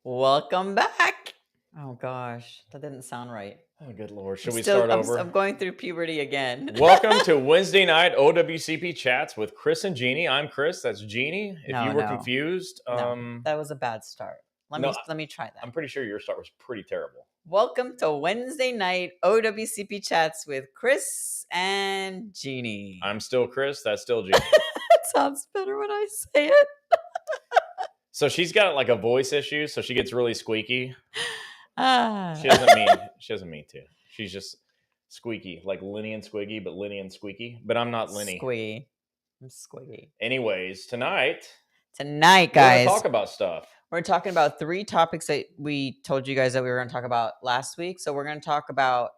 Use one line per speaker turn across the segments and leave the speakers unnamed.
Welcome back. Oh gosh, that didn't sound right.
Oh, good Lord.
I'm
Should we
still,
start
I'm,
over?
I'm going through puberty again.
Welcome to Wednesday night OWCP chats with Chris and Genie. I'm Chris. That's Genie. If you
No,
were
no,
confused,
no. That was a bad start. Let
no,
me let me try
I'm
that.
pretty sure your start was pretty terrible.
Welcome to Wednesday night OWCP chats with Chris and Jeannie.
I'm still Chris. That's still Genie.
It sounds better when I say it.
So she's got like a voice issue, so she gets really squeaky.
Ah.
She doesn't mean to. She's just squeaky, like Lenny and Squiggy, but Lenny and Squeaky. But I'm not Lenny.
Squiggy. I'm squiggy.
Anyways, tonight
Tonight,
we're gonna
guys,
talk about stuff.
we're talking about 3 topics that we told you guys that we were going to talk about last week. So we're going to talk about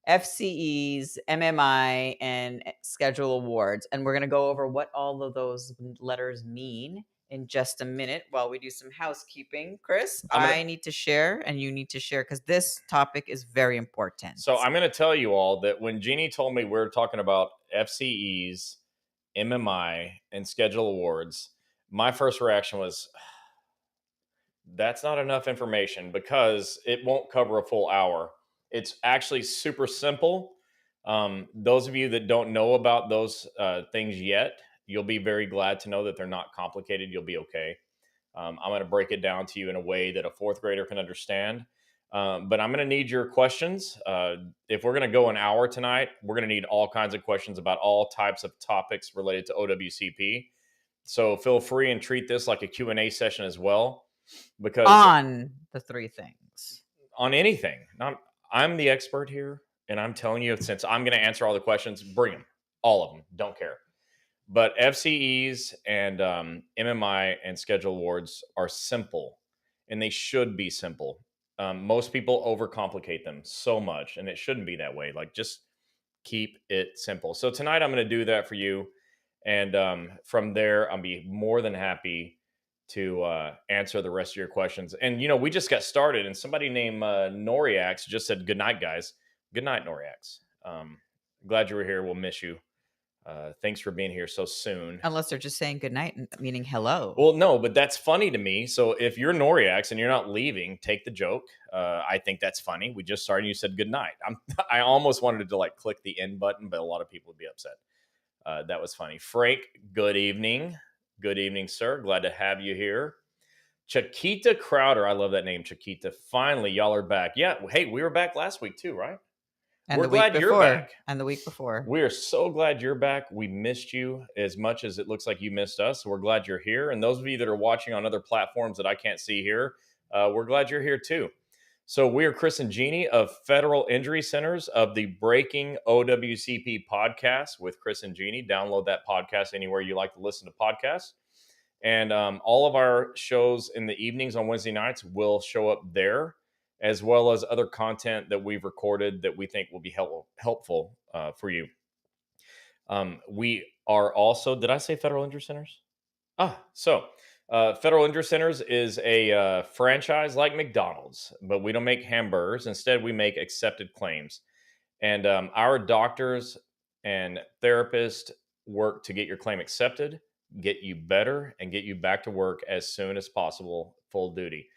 FCEs, MMI, and schedule awards. And we're going to go over what all of those letters mean in just a minute while we do some housekeeping. Chris, I need to share and you need to share because this topic is very important.
So I'm going to tell you all that when Jeannie told me we were talking about FCEs, MMI, and schedule awards, my first reaction was, that's not enough information because it won't cover a full hour. It's actually super simple. Those of you that don't know about those things yet, you'll be very glad to know that they're not complicated. You'll be okay. I'm going to break it down to you in a way that a fourth grader can understand. But I'm going to need your questions. If we're going to go an hour tonight, we're going to need all kinds of questions about all types of topics related to OWCP. So feel free and treat this like a Q&A session as well. Because
on the 3 things.
On anything. I'm the expert here, and I'm telling you, since I'm going to answer all the questions, bring them. All of them. Don't care. But FCEs and MMI and schedule awards are simple, and they should be simple. Most people overcomplicate them so much, and it shouldn't be that way. Like, just keep it simple. So tonight I'm going to do that for you, and from there I'll be more than happy to answer the rest of your questions. And we just got started, and somebody named Noriax just said, "Good night, guys." Good night, Noriax. Glad you were here. We'll miss you. Thanks for being here so soon.
Unless they're just saying good night, meaning hello.
Well, no, but that's funny to me. So if you're Noriax and you're not leaving, take the joke. I think that's funny. We just started and you said good night. I almost wanted to like click the end button, but a lot of people would be upset. That was funny. Frank, good evening. Good evening, sir. Glad to have you here. Chiquita Crowder. I love that name, Chiquita. Finally, y'all are back. Yeah. Hey, we were back last week too, right?
And
we're glad you're back.
And the week before.
We are so glad you're back. We missed you as much as it looks like you missed us. So we're glad you're here. And those of you that are watching on other platforms that I can't see here, we're glad you're here too. So we are Chris and Jeannie of Federal Injury Centers of the Breaking OWCP podcast with Chris and Jeannie. Download that podcast anywhere you like to listen to podcasts. And all of our shows in the evenings on Wednesday nights will show up there, as well as other content that we've recorded that we think will be helpful for you. We are also, did I say Federal Injury Centers? Federal Injury Centers is a franchise like McDonald's, but we don't make hamburgers. Instead, we make accepted claims. And our doctors and therapists work to get your claim accepted, get you better, and get you back to work as soon as possible, full duty.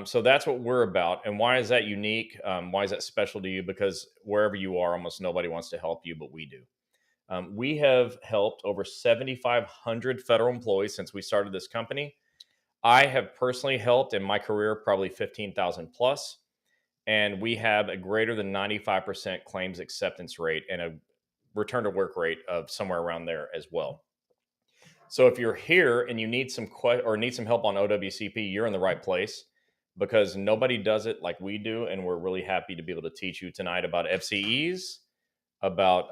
So that's what we're about. And why is that unique? Why is that special to you? Because wherever you are, almost nobody wants to help you, but we do. We have helped over 7,500 federal employees since we started this company. I have personally helped in my career probably 15,000 plus. And we have a greater than 95% claims acceptance rate and a return to work rate of somewhere around there as well. So if you're here and you need some need some help on OWCP, you're in the right place, because nobody does it like we do. And we're really happy to be able to teach you tonight about FCEs, about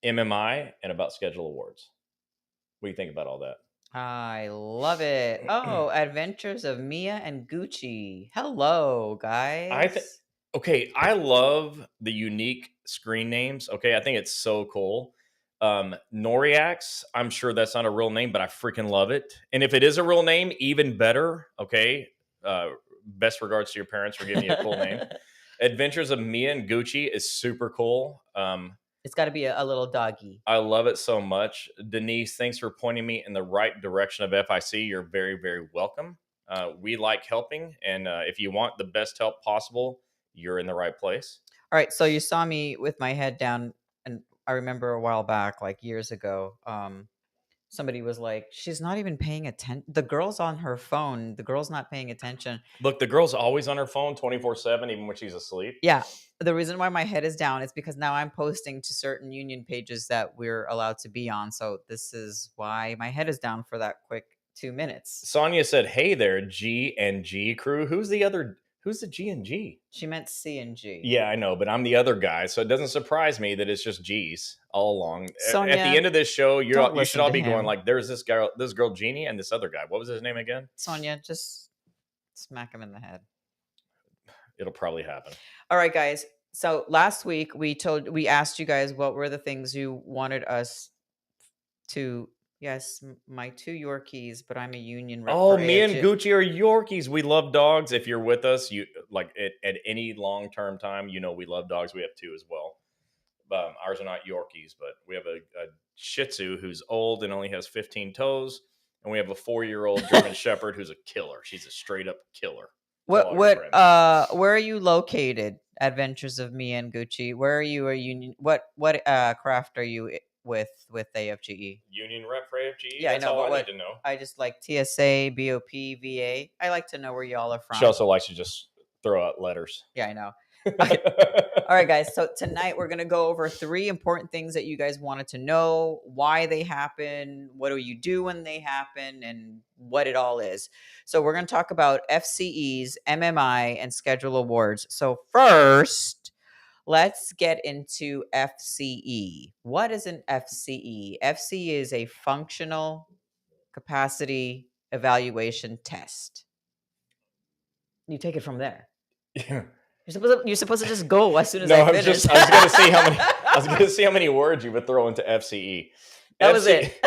MMI, and about schedule awards. What do you think about all that?
I love it. Oh, Adventures of Mia and Gucci. Hello, guys.
Okay, I love the unique screen names. Okay, I think it's so cool. Noriax, I'm sure that's not a real name, but I freaking love it. And if it is a real name, even better. Okay, best regards to your parents for giving you a cool name. Adventures of Mia and Gucci is super cool.
It's got to be a little doggy.
I love it so much. Denise, thanks for pointing me in the right direction of FIC. You're very, very welcome. We like helping, and if you want the best help possible, you're in the right place.
All right, so you saw me with my head down, and I remember a while back, like years ago, somebody was like, "She's not even paying attention. The girl's on her phone. The girl's not paying attention."
Look, the girl's always on her phone 24/7, even when she's asleep.
Yeah, the reason why my head is down is because now I'm posting to certain union pages that we're allowed to be on. So this is why my head is down for that quick 2 minutes.
Sonia said, "Hey there, G and G crew. Who's the other? Who's the G and G?"
She meant C and G.
Yeah, I know, but I'm the other guy, so it doesn't surprise me that it's just G's all along. At the
Sonia,
end of this show,
don't
you should
listen
all
to
be going
him.
like, "There's this girl Genie, and this other guy. What was his name again?"
Sonia, just smack him in the head.
It'll probably happen.
All right, guys. So last week we asked you guys what were the things you wanted us to. Yes, my two Yorkies, but I'm a union rep
Oh,
for
me and
AFG.
Gucci are Yorkies. We love dogs. If you're with us, you like at any long term time, you know we love dogs. We have two as well. Ours are not Yorkies, but we have a Shih Tzu who's old and only has 15 toes, and we have a 4-year-old German Shepherd who's a killer. She's a straight up killer. Tell all your friends.
Where are you located? Adventures of Me and Gucci. Where are you a union? What craft are you with AFGE?
Union rep for AFGE.
Yeah, I
That's
know,
all
but
I
what
need to know.
I just like TSA, BOP, VA. I like to know where y'all are
She
from.
also likes to just throw out letters.
Yeah, I know. All right, guys. So tonight we're gonna go over 3 important things that you guys wanted to know: why they happen, what do you do when they happen, and what it all is. So we're gonna talk about FCEs, MMI, and schedule awards. So first, let's get into FCE. What is an FCE? FCE is a functional capacity evaluation test. You take it from there. You're supposed to just go as soon as
No,
I
I
finish.
was gonna see how many I was gonna see how many words you would throw into FCE.
That was it.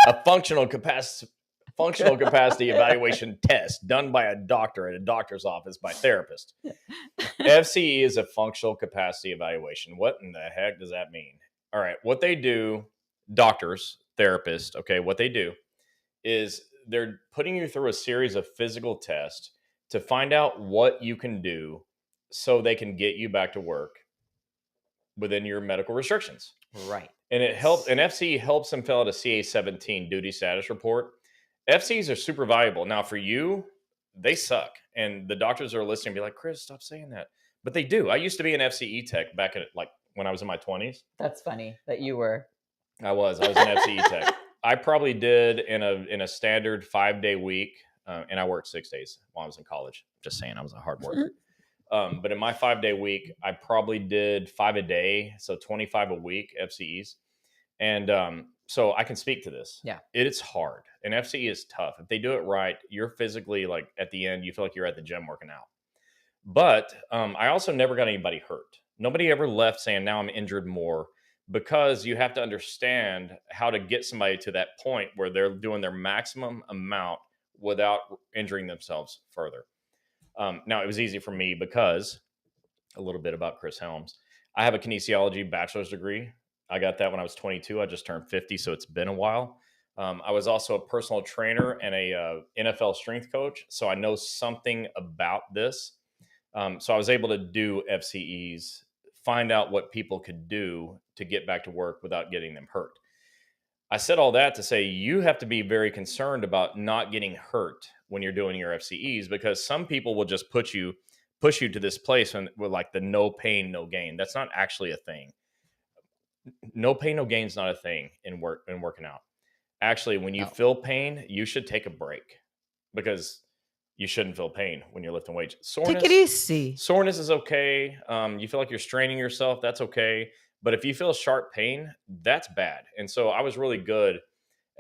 A functional capacity evaluation test done by a doctor at a doctor's office by therapist. FCE is a functional capacity evaluation. What in the heck does that mean? All right, what they do, doctors, therapists, okay, what they do is they're putting you through a series of physical tests to find out what you can do so they can get you back to work within your medical restrictions.
Right.
And it helps, and FCE helps them fill out a CA-17 duty status report. FCEs are super valuable. Now, for you, they suck. And the doctors are listening and be like, Chris, stop saying that. But they do. I used to be an FCE tech back at like when I was in my 20s.
That's funny that you were.
I was an FCE tech. I probably did in a standard 5-day week, and I worked 6 days while I was in college. Just saying, I was a hard worker. But in my 5-day week, I probably did 5 a day, so 25 a week FCEs. And so I can speak to this.
Yeah.
It's hard. And FCE is tough. If they do it right, you're physically like at the end, you feel like you're at the gym working out. But I also never got anybody hurt. Nobody ever left saying, now I'm injured more, because you have to understand how to get somebody to that point where they're doing their maximum amount without injuring themselves further. Now, it was easy for me because a little bit about Chris Helms. I have a kinesiology bachelor's degree. I got that when I was 22. I just turned 50, so it's been a while. I was also a personal trainer and a NFL strength coach, so I know something about this. So I was able to do FCEs, find out what people could do to get back to work without getting them hurt. I said all that to say you have to be very concerned about not getting hurt when you're doing your FCEs, because some people will just push you to this place with like the no pain, no gain. That's not actually a thing. No pain, no gain is not a thing in working out. Actually, when you feel pain, you should take a break, because you shouldn't feel pain when you're lifting weights.
Take it easy.
Soreness is okay. You feel like you're straining yourself. That's okay. But if you feel sharp pain, that's bad. And so I was really good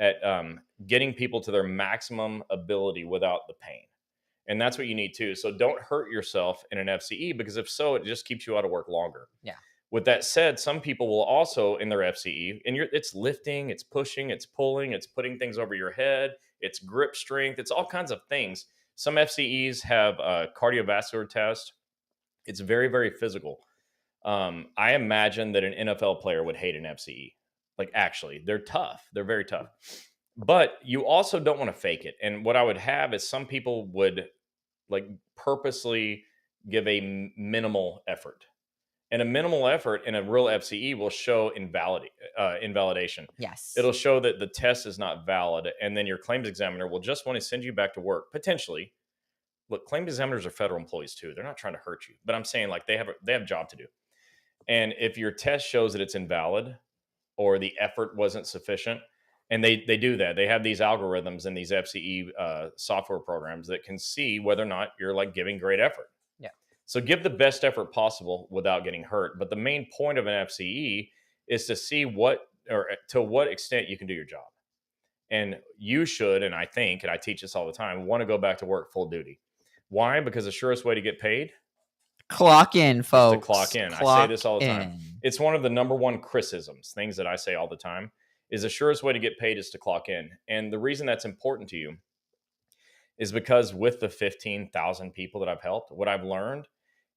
at getting people to their maximum ability without the pain. And that's what you need too. So don't hurt yourself in an FCE, because if so, it just keeps you out of work longer.
Yeah.
With that said, some people will also in their FCE, and it's lifting, it's pushing, it's pulling, it's putting things over your head, it's grip strength, it's all kinds of things. Some FCEs have a cardiovascular test. It's very, very physical. I imagine that an NFL player would hate an FCE. Like, actually, they're tough. They're very tough. But you also don't want to fake it. And what I would have is some people would like purposely give a minimal effort. And a minimal effort in a real FCE will show invalidation.
Yes.
It'll show that the test is not valid, and then your claims examiner will just want to send you back to work potentially. Look, claims examiners are federal employees too. They're not trying to hurt you, but I'm saying like they have a job to do. And if your test shows that it's invalid or the effort wasn't sufficient, and they do that, they have these algorithms and these FCE software programs that can see whether or not you're like giving great effort.
Yeah.
So give the best effort possible without getting hurt. But the main point of an FCE is to see what or to what extent you can do your job. And you should, and I think, and I teach this all the time, want to go back to work full duty. Why? Because the surest way to get paid
Clock in,
is to clock
folks.
in. I say
Clock
this all the time.
in.
It's one of the number one criticisms, things that I say all the time, is the surest way to get paid is to clock in. And the reason that's important to you is because with the 15,000 people that I've helped, what I've learned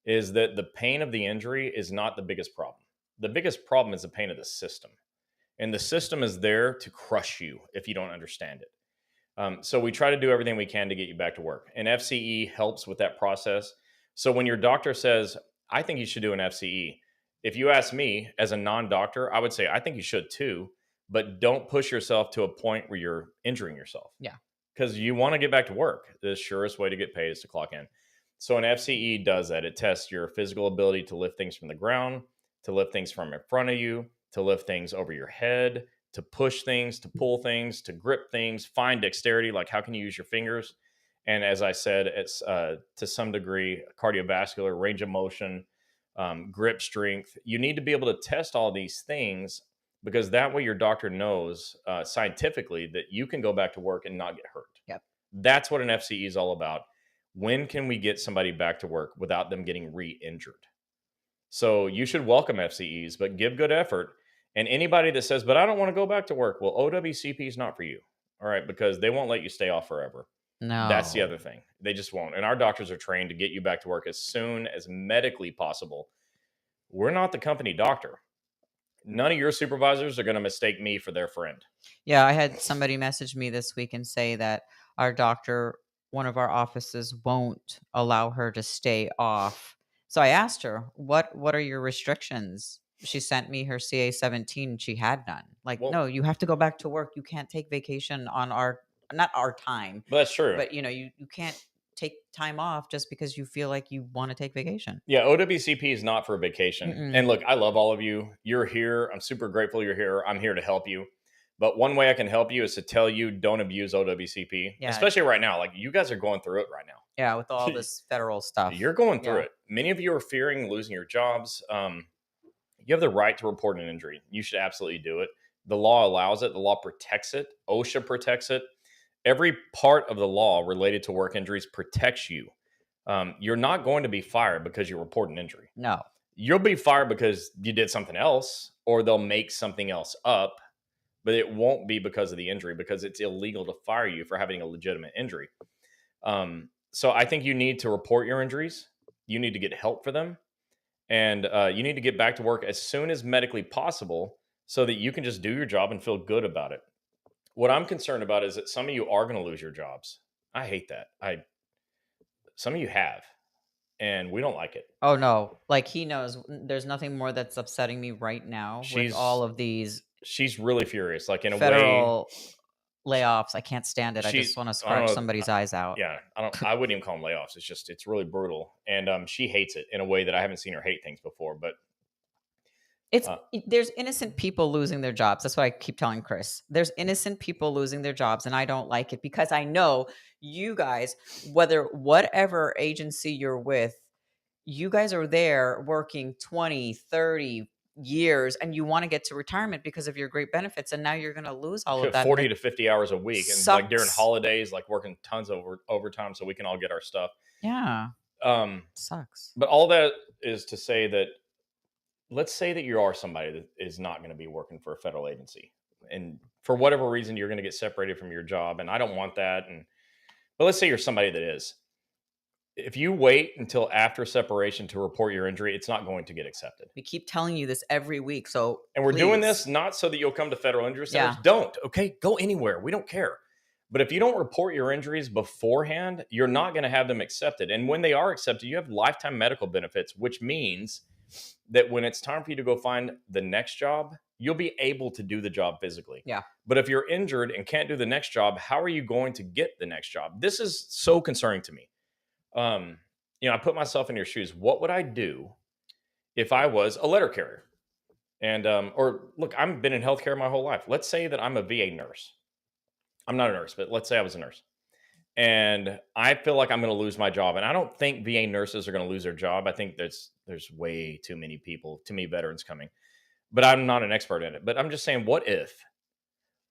is that the pain of the injury is not the biggest problem. The biggest problem is the pain of the system. And the system is there to crush you if you don't understand it. So we try to do everything we can to get you back to work. And FCE helps with that process. So when your doctor says, I think you should do an FCE, if you ask me as a non doctor, I would say, I think you should too, but don't push yourself to a point where you're injuring yourself
Yeah.
because you want to get back to work. The surest way to get paid is to clock in. So an FCE does that. It tests your physical ability to lift things from the ground, to lift things from in front of you, to lift things over your head, to push things, to pull things, to grip things, find dexterity, like how can you use your fingers? And as I said, it's to some degree cardiovascular, range of motion, grip strength. You need to be able to test all these things because that way your doctor knows scientifically that you can go back to work and not get hurt.
Yep.
That's what an FCE is all about. When can we get somebody back to work without them getting re-injured? So you should welcome FCEs, but give good effort. And anybody that says, but I don't want to go back to work, well, OWCP is not for you. All right, because they won't let you stay off forever. That's the
No.
other thing. They just won't. And our doctors are trained to get you back to work as soon as medically possible. We're not the company doctor. None of your supervisors are going to mistake me for their friend.
Yeah, I had somebody message me this week and say that our doctor, one of our offices, won't allow her to stay off. So I asked her, "What are your restrictions?" She sent me her CA-17. She had none. Like,
Well,
no, you have to go back to work. You can't take vacation on our not our time,
but that's true.
but you can't take time off just because you feel like you want to take vacation.
Yeah, OWCP is not for vacation.
Mm-mm.
And look, I love all of you. You're here. I'm super grateful you're here. I'm here to help you. But one way I can help you is to tell you don't abuse OWCP,
Yeah,
especially right now. Like you guys are going through it right
yeah, with all
now.
this federal stuff.
You're going through
Yeah.
it. Many of you are fearing losing your jobs. You have the right to report an injury. You should absolutely do it. The law allows it. The law protects it. OSHA protects it. Every part of the law related to work injuries protects you. You're not going to be fired because you report an injury.
No.
You'll be fired because you did something else, or they'll make something else up, but it won't be because of the injury because it's illegal to fire you for having a legitimate injury. So I think you need to report your injuries. You need to get help for them, and you need to get back to work as soon as medically possible so that you can just do your job and feel good about it. What I'm concerned about is that some of you are going to lose your jobs. I hate that. Some of you have, and we don't like it.
Oh, no. Like, he knows there's nothing more that's upsetting me right now with all
She's
of these
she's really furious. Like in a way,
federal layoffs. I can't stand it. I
she
just wanna
I don't
scratch
know.
somebody's eyes out.
Yeah, I wouldn't even call them layoffs. It's really brutal, and she hates it in a way that I haven't seen her hate things before. But
It's
uh,
there's innocent people losing their jobs. That's what I keep telling Chris. There's innocent people losing their jobs, and I don't like it because I know you guys, whatever agency you're with, you guys are there working 20, 30 years and you wanna get to retirement because of your great benefits, and now you're gonna lose all of that, and
40
it
to 50 hours a week, and like during
sucks.
holidays, like working tons of overtime so we can all get our stuff.
Yeah,
Um,
sucks.
but all that is to say that let's say that you are somebody that is not going to be working for a federal agency, and for whatever reason you're going to get separated from your job, and I don't want that. And but let's say you're somebody that is. If you wait until after separation to report your injury, it's not going to get accepted.
We keep telling you this every week, so
And we're doing this
please.
not so that you'll come to federal injury centers.
Yeah.
Don't, okay? Go anywhere. We don't care. But if you don't report your injuries beforehand, you're not going to have them accepted. And when they are accepted, you have lifetime medical benefits, which means that when it's time for you to go find the next job, you'll be able to do the job physically.
Yeah.
But if you're injured and can't do the next job, how are you going to get the next job? This is so concerning to me. I put myself in your shoes. What would I do if I was a letter carrier? And or look, I've been in healthcare my whole life. Let's say that I'm a VA nurse. I'm not a nurse, but let's say I was a nurse. And I feel like I'm going to lose my job. And I don't think VA nurses are going to lose their job. I think there's way too many people, too many veterans coming. But I'm not an expert in it. But I'm just saying, what if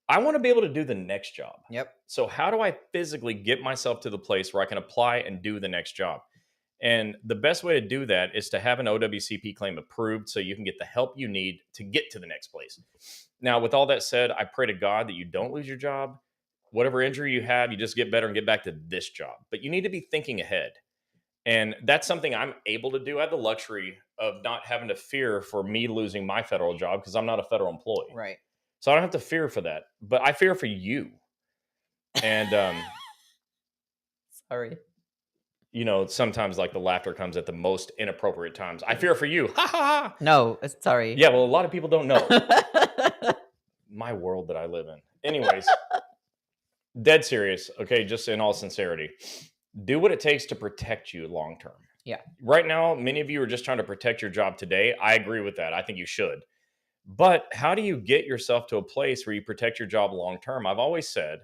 I want to be able to do the next job?
Yep.
So how do I physically get myself to the place where I can apply and do the next job? And the best way to do that is to have an OWCP claim approved so you can get the help you need to get to the next place. Now, with all that said, I pray to God that you don't lose your job. Whatever injury you have, you just get better and get back to this job. But you need to be thinking ahead. And that's something I'm able to do. I have the luxury of not having to fear for me losing my federal job because I'm not a federal employee.
Right.
So I don't have to fear for that. But I fear for you. And
Sorry.
sometimes like the laughter comes at the most inappropriate times. I fear for you. Ha ha ha.
No, sorry.
Yeah, well, a lot of people don't know. My world that I live in. Anyways, dead serious. Okay, just in all sincerity, do what it takes to protect you long term.
Yeah.
Right now, many of you are just trying to protect your job today. I agree with that. I think you should. But how do you get yourself to a place where you protect your job long term? I've always said,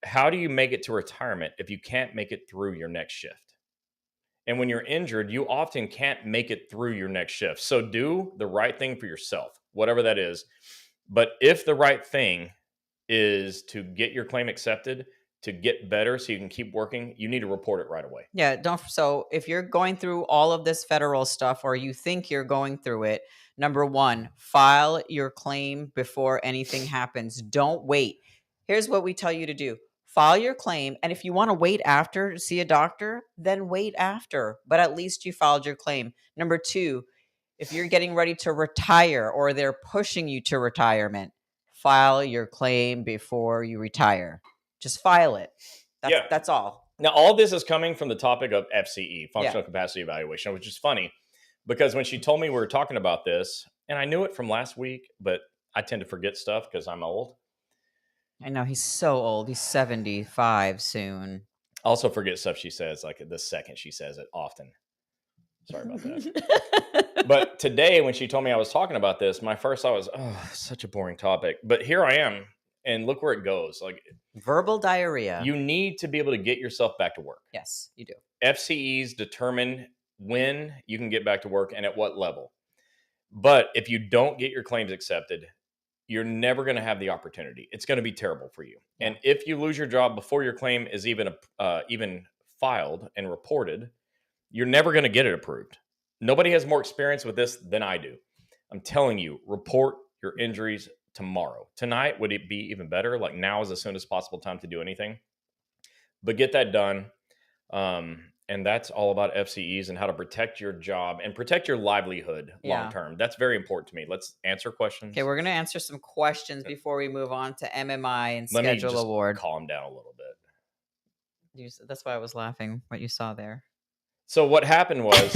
how do you make it to retirement if you can't make it through your next shift? And when you're injured, you often can't make it through your next shift. So do the right thing for yourself, whatever that is. But if the right thing is to get your claim accepted, to get better so you can keep working, you need to report it right away.
Yeah, so if you're going through all of this federal stuff or you think you're going through it, number one, file your claim before anything happens. Don't wait. Here's what we tell you to do. File your claim, and if you want to wait after to see a doctor, then wait after, but at least you filed your claim. Number two, if you're getting ready to retire or they're pushing you to retirement, file your claim before you retire. Just file it. That's all.
Now, all this is coming from the topic of FCE, functional capacity evaluation, which is funny because when she told me we were talking about this, and I knew it from last week, but I tend to forget stuff because I'm old.
I know, he's so old. He's 75 soon.
I also forget stuff she says, like the second she says it often. Sorry about that. But today, when she told me I was talking about this, my first thought was, oh, such a boring topic. But here I am, and look where it goes. Like
verbal diarrhea.
You need to be able to get yourself back to work.
Yes, you do.
FCEs determine when you can get back to work and at what level. But if you don't get your claims accepted, you're never going to have the opportunity. It's going to be terrible for you. Yeah. And if you lose your job before your claim is even filed and reported, you're never going to get it approved. Nobody has more experience with this than I do. I'm telling you, report your injuries tomorrow. Tonight, would it be even better? Like now is as soon as possible time to do anything. But get that done. And that's all about FCEs and how to protect your job and protect your livelihood long term. That's very important to me. Let's answer questions.
Okay, we're going to answer some questions before we move on to MMI and schedule award.
Calm down a little bit.
That's why I was laughing, what you saw there.
So what happened was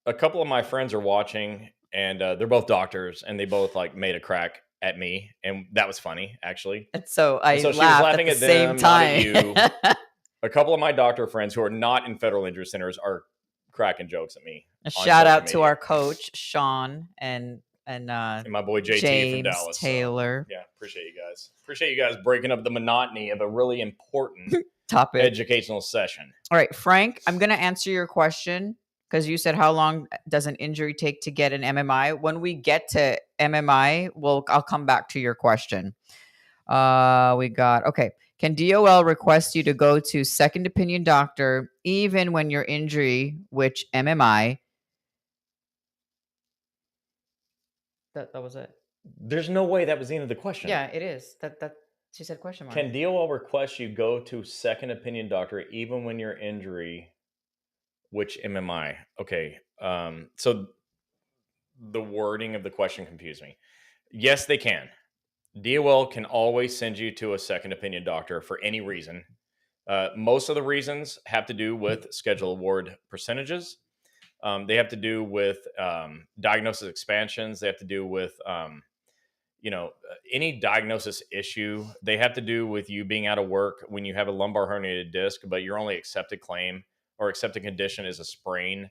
a couple of my friends are watching, and they're both doctors, and they both like made a crack at me, and that was funny, actually.
And so she was laughing at the same time.
Not at you. A couple of my doctor friends who are not in federal injury centers are cracking jokes at me.
A shout out to our coach Sean and
my boy JT
James
from Dallas
Taylor.
So, yeah, appreciate you guys breaking up the monotony of a really important
topic
educational session.
All right, Frank, I'm going to answer your question because you said how long does an injury take to get an MMI? When we get to MMI, I'll come back to your question. Okay. Can DOL request you to go to second opinion doctor even when your injury, which MMI? That was it.
There's no way that was the end of the question.
Yeah, it is. She said question mark.
Can DOL request you go to second opinion doctor even when your injury, which MMI? Okay. So the wording of the question confused me. Yes, they can. DOL can always send you to a second opinion doctor for any reason. Most of the reasons have to do with schedule award percentages. They have to do with diagnosis expansions. They have to do with any diagnosis issue. They have to do with you being out of work when you have a lumbar herniated disc, but your only accepted claim or accepted condition is a sprain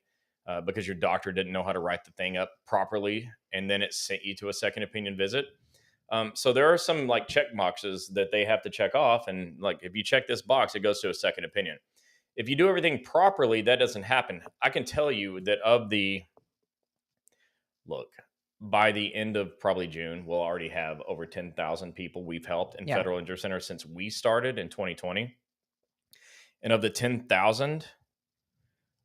because your doctor didn't know how to write the thing up properly, and then it sent you to a second opinion visit. So there are some like check boxes that they have to check off, and like if you check this box, it goes to a second opinion. If you do everything properly, that doesn't happen. I can tell you that of the look, by the end of probably June, we'll already have over 10,000 people we've helped in
Yeah.
federal injury center since we started in 2020. And of the 10,000,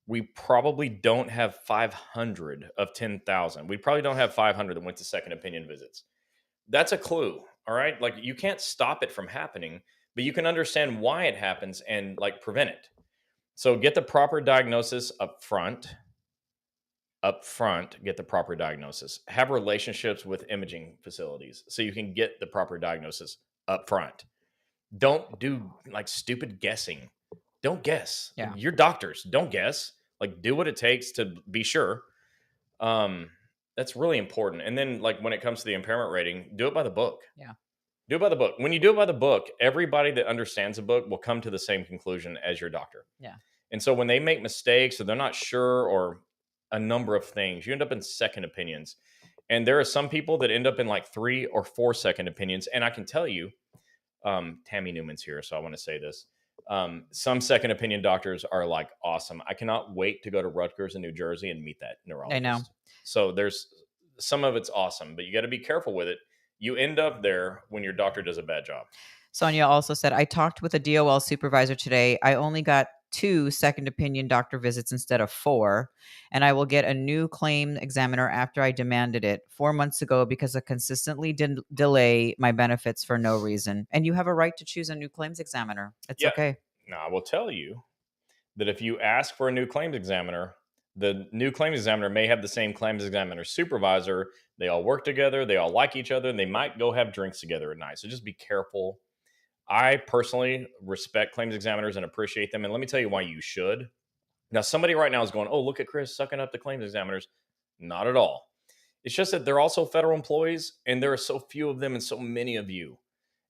we probably don't have 500 of 10,000. We probably don't have 500 that went to second opinion visits. That's a clue. All right. Like you can't stop it from happening, but you can understand why it happens and like prevent it. So get the proper diagnosis up front, get the proper diagnosis. Have relationships with imaging facilities so you can get the proper diagnosis up front. Don't do like stupid guessing. Don't guess. Like,
Yeah.
you're doctors. Don't guess. Like do what it takes to be sure. Um, that's really important. And then like when it comes to the impairment rating, do it by the book.
Yeah.
Do it by the book. When you do it by the book, everybody that understands a book will come to the same conclusion as your doctor.
Yeah.
And so when they make mistakes or they're not sure or a number of things, you end up in second opinions. And there are some people that end up in like 3 or 4 second opinions. And I can tell you, Tammy Newman's here, so I want to say this. Some second opinion doctors are like awesome. I cannot wait to go to Rutgers in New Jersey and meet that
I know.
neurologist. So there's some of it's awesome, but you got to be careful with it. You end up there when your doctor does a bad job.
Sonia also said, I talked with a DOL supervisor today. I only got 2 second opinion doctor visits instead of 4, and I will get a new claim examiner after I demanded it 4 months ago because I consistently didn't delay my benefits for no reason. And you have a right to choose a new claims examiner. It's
Yeah.
okay.
Now I will tell you that if you ask for a new claims examiner, the new claims examiner may have the same claims examiner supervisor. They all work together, they all like each other, and they might go have drinks together at night. So just be careful. I personally respect claims examiners and appreciate them. And let me tell you why you should. Now, somebody right now is going, oh, look at Chris sucking up the claims examiners. Not at all. It's just that they're also federal employees, and there are so few of them and so many of you.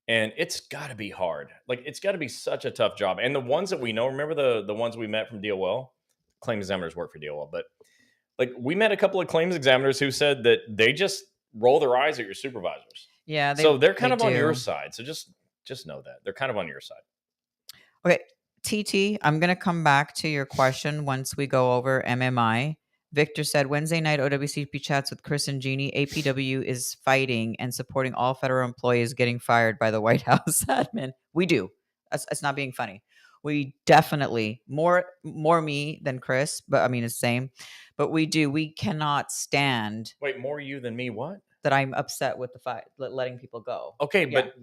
And it's got to be hard. Like, it's got to be such a tough job. And the ones that we know, remember the ones we met from DOL? Claims examiners work for DOL. But, like, we met a couple of claims examiners who said that they just roll their eyes at your supervisors.
Yeah,
So they're kind
they
of on your
do.
side. So just know that. They're kind of on your side.
Okay, TT, I'm going to come back to your question once we go over MMI. Victor said Wednesday night OWCP chats with Chris and Gini. APW is fighting and supporting all federal employees getting fired by the White House admin. We do. It's not being funny. We definitely more me than Chris, but I mean it's same. But we do. We cannot stand
Wait, more you than me? What?
that I'm upset with the fight, letting people go.
Okay,
Yeah.
but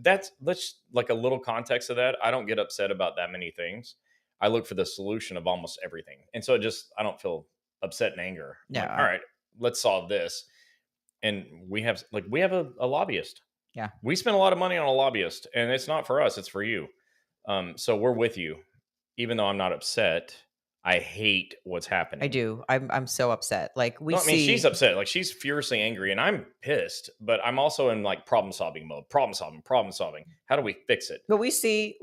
let's like a little context of that. I don't get upset about that many things. I look for the solution of almost everything. And so I don't feel upset and anger. I'm like,
Yeah.
all right, let's solve this. And we have a lobbyist.
Yeah.
We spend a lot of money on a lobbyist, and it's not for us, it's for you. So we're with you. Even though I'm not upset, I hate what's happening.
I do. I'm so upset. Like we
No, I mean,
see.
she's upset. Like she's furiously angry, and I'm pissed. But I'm also in like problem solving mode. Problem solving. Problem solving. How do we fix it?
But we see